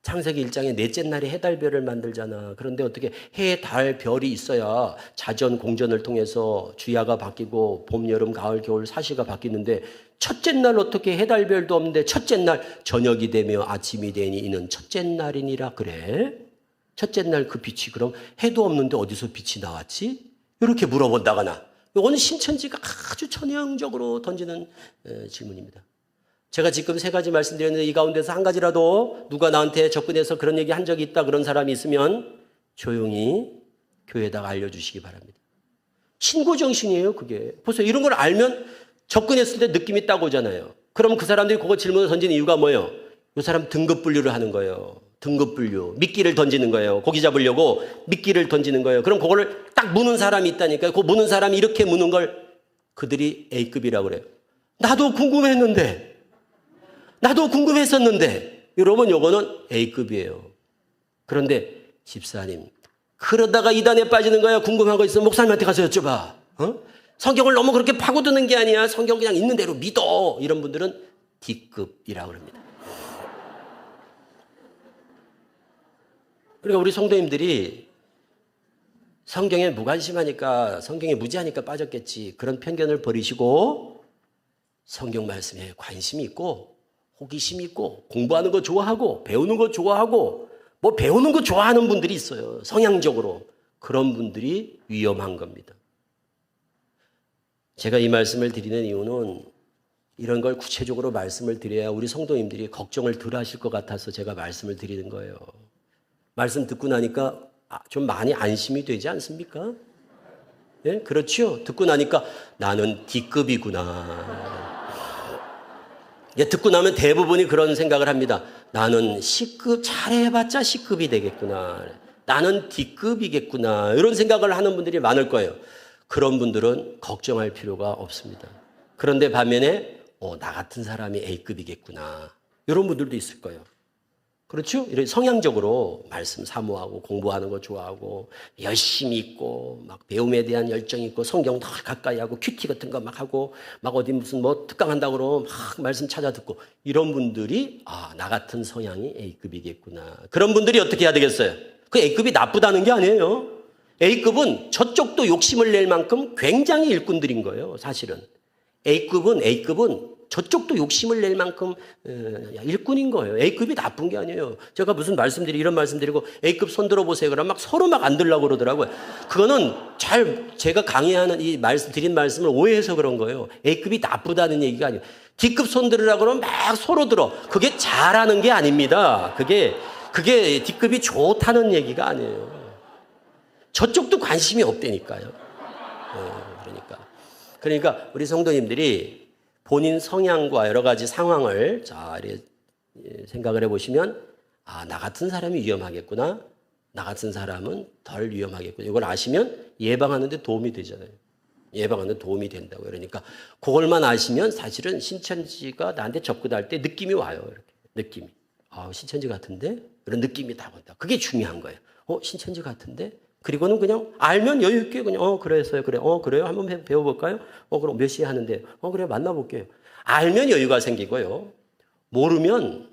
창세기 1장에 넷째 날에 해, 달, 별을 만들잖아. 그런데 어떻게 해, 달, 별이 있어야 자전, 공전을 통해서 주야가 바뀌고 봄, 여름, 가을, 겨울, 사시가 바뀌는데 첫째 날 어떻게 해, 달, 별도 없는데 첫째 날 저녁이 되며 아침이 되니 이는 첫째 날이니라 그래? 첫째 날 그 빛이 그럼 해도 없는데 어디서 빛이 나왔지? 이렇게 물어본다거나. 이거는 신천지가 아주 전형적으로 던지는 질문입니다. 제가 지금 세 가지 말씀드렸는데 이 가운데서 한 가지라도 누가 나한테 접근해서 그런 얘기 한 적이 있다 그런 사람이 있으면 조용히 교회에다가 알려주시기 바랍니다. 신고정신이에요, 그게. 보세요. 이런 걸 알면 접근했을 때 느낌이 딱 오잖아요. 그러면 그 사람들이 그거 질문을 던지는 이유가 뭐예요? 이 사람 등급 분류를 하는 거예요. 등급 분류. 미끼를 던지는 거예요. 고기 잡으려고 미끼를 던지는 거예요. 그럼 그거를 딱 무는 사람이 있다니까요. 그 무는 사람이 이렇게 무는 걸 그들이 A급이라고 그래요. 나도 궁금했었는데 여러분, 요거는 A급이에요. 그런데 집사님, 그러다가 이단에 빠지는 거야. 궁금한 거 있으면 목사님한테 가서 여쭤봐. 성경을 너무 그렇게 파고드는 게 아니야. 성경 그냥 있는 대로 믿어. 이런 분들은 D급이라고 합니다. 그러니까 우리 성도님들이 성경에 무관심하니까, 성경에 무지하니까 빠졌겠지. 그런 편견을 버리시고 성경 말씀에 관심이 있고 호기심이 있고 공부하는 거 좋아하고 배우는 거 좋아하고 뭐 배우는 거 좋아하는 분들이 있어요. 성향적으로. 그런 분들이 위험한 겁니다. 제가 이 말씀을 드리는 이유는 이런 걸 구체적으로 말씀을 드려야 우리 성도님들이 걱정을 덜 하실 것 같아서 제가 말씀을 드리는 거예요. 말씀 듣고 나니까 좀 많이 안심이 되지 않습니까? 예? 그렇죠? 듣고 나니까 나는 D급이구나. 예, 듣고 나면 대부분이 그런 생각을 합니다. 나는 C급, 잘해봤자 C급이 되겠구나. 나는 D급이겠구나. 이런 생각을 하는 분들이 많을 거예요. 그런 분들은 걱정할 필요가 없습니다. 그런데 반면에 나 같은 사람이 A급이겠구나. 이런 분들도 있을 거예요. 그렇죠? 이런 성향적으로 말씀 사모하고 공부하는 거 좋아하고 열심히 있고 막 배움에 대한 열정이 있고 성경 더 가까이 하고 큐티 같은 거 막 하고 막 어디 무슨 뭐 특강한다고 그러면 막 말씀 찾아 듣고 이런 분들이 나 같은 성향이 A급이겠구나. 그런 분들이 어떻게 해야 되겠어요? 그 A급이 나쁘다는 게 아니에요. A급은 저쪽도 욕심을 낼 만큼 굉장히 일꾼들인 거예요. 사실은. A급은 저쪽도 욕심을 낼 만큼 일꾼인 거예요. A급이 나쁜 게 아니에요. 제가 무슨 이런 말씀드리고 A급 손 들어보세요. 그러면 막 서로 막 안 들려고 그러더라고요. 그거는 제가 강의하는 드린 말씀을 오해해서 그런 거예요. A급이 나쁘다는 얘기가 아니에요. D급 손 들으라고 그러면 막 서로 들어. 그게 잘하는 게 아닙니다. 그게 D급이 좋다는 얘기가 아니에요. 저쪽도 관심이 없다니까요. 그러니까 우리 성도님들이 본인 성향과 여러 가지 상황을 생각을 해보시면 나 같은 사람이 위험하겠구나. 나 같은 사람은 덜 위험하겠구나. 이걸 아시면 예방하는 데 도움이 되잖아요. 예방하는 데 도움이 된다고. 그러니까 그걸만 아시면 사실은 신천지가 나한테 접근할 때 느낌이 와요. 이렇게 느낌이. 신천지 같은데? 이런 느낌이 다 온다. 그게 중요한 거예요. 신천지 같은데? 그리고는 그냥 알면 여유 있게 그냥 그래서요. 그래요. 한번 배워볼까요? 그럼 몇 시에 하는데? 그래요. 만나볼게요. 알면 여유가 생기고요. 모르면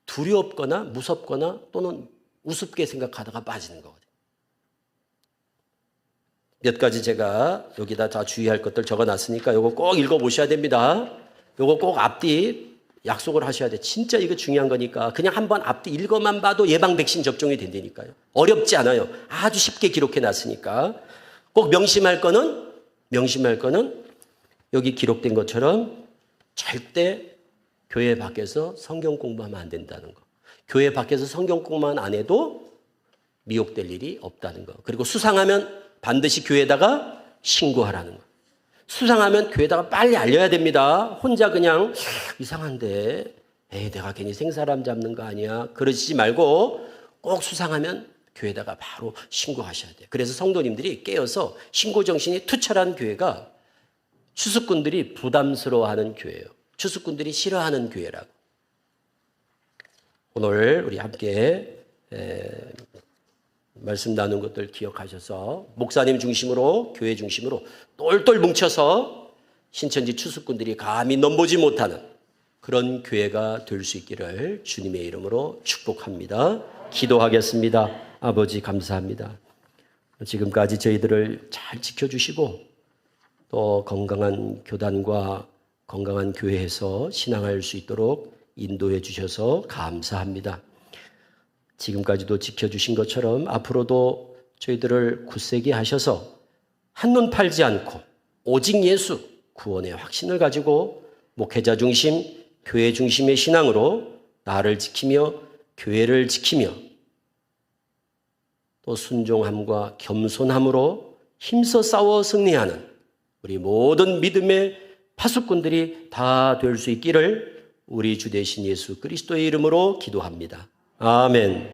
두렵거나 무섭거나 또는 우습게 생각하다가 빠지는 거거든요. 몇 가지 제가 여기다 다 주의할 것들 적어놨으니까 이거 꼭 읽어보셔야 됩니다. 이거 꼭 앞뒤 약속을 하셔야 돼. 진짜 이거 중요한 거니까 그냥 한번 앞뒤 읽어만 봐도 예방 백신 접종이 된다니까요. 어렵지 않아요. 아주 쉽게 기록해 놨으니까. 꼭 명심할 거는 여기 기록된 것처럼 절대 교회 밖에서 성경 공부하면 안 된다는 거. 교회 밖에서 성경 공부만 안 해도 미혹될 일이 없다는 거. 그리고 수상하면 반드시 교회에다가 신고하라는 거. 수상하면 교회에다가 빨리 알려야 됩니다. 혼자 그냥 이상한데 내가 괜히 생사람 잡는 거 아니야. 그러시지 말고 꼭 수상하면 교회에다가 바로 신고하셔야 돼요. 그래서 성도님들이 깨어서 신고정신이 투철한 교회가 추수꾼들이 부담스러워하는 교회예요. 추수꾼들이 싫어하는 교회라고. 오늘 우리 함께 말씀 나눈 것들 기억하셔서 목사님 중심으로 교회 중심으로 똘똘 뭉쳐서 신천지 추수꾼들이 감히 넘보지 못하는 그런 교회가 될 수 있기를 주님의 이름으로 축복합니다. 기도하겠습니다. 아버지 감사합니다. 지금까지 저희들을 잘 지켜주시고 또 건강한 교단과 건강한 교회에서 신앙할 수 있도록 인도해 주셔서 감사합니다. 지금까지도 지켜주신 것처럼 앞으로도 저희들을 굳세게 하셔서 한눈 팔지 않고 오직 예수 구원의 확신을 가지고 목회자 중심, 교회 중심의 신앙으로 나를 지키며 교회를 지키며 또 순종함과 겸손함으로 힘써 싸워 승리하는 우리 모든 믿음의 파수꾼들이 다 될 수 있기를 우리 주 되신 예수 그리스도의 이름으로 기도합니다. 아멘.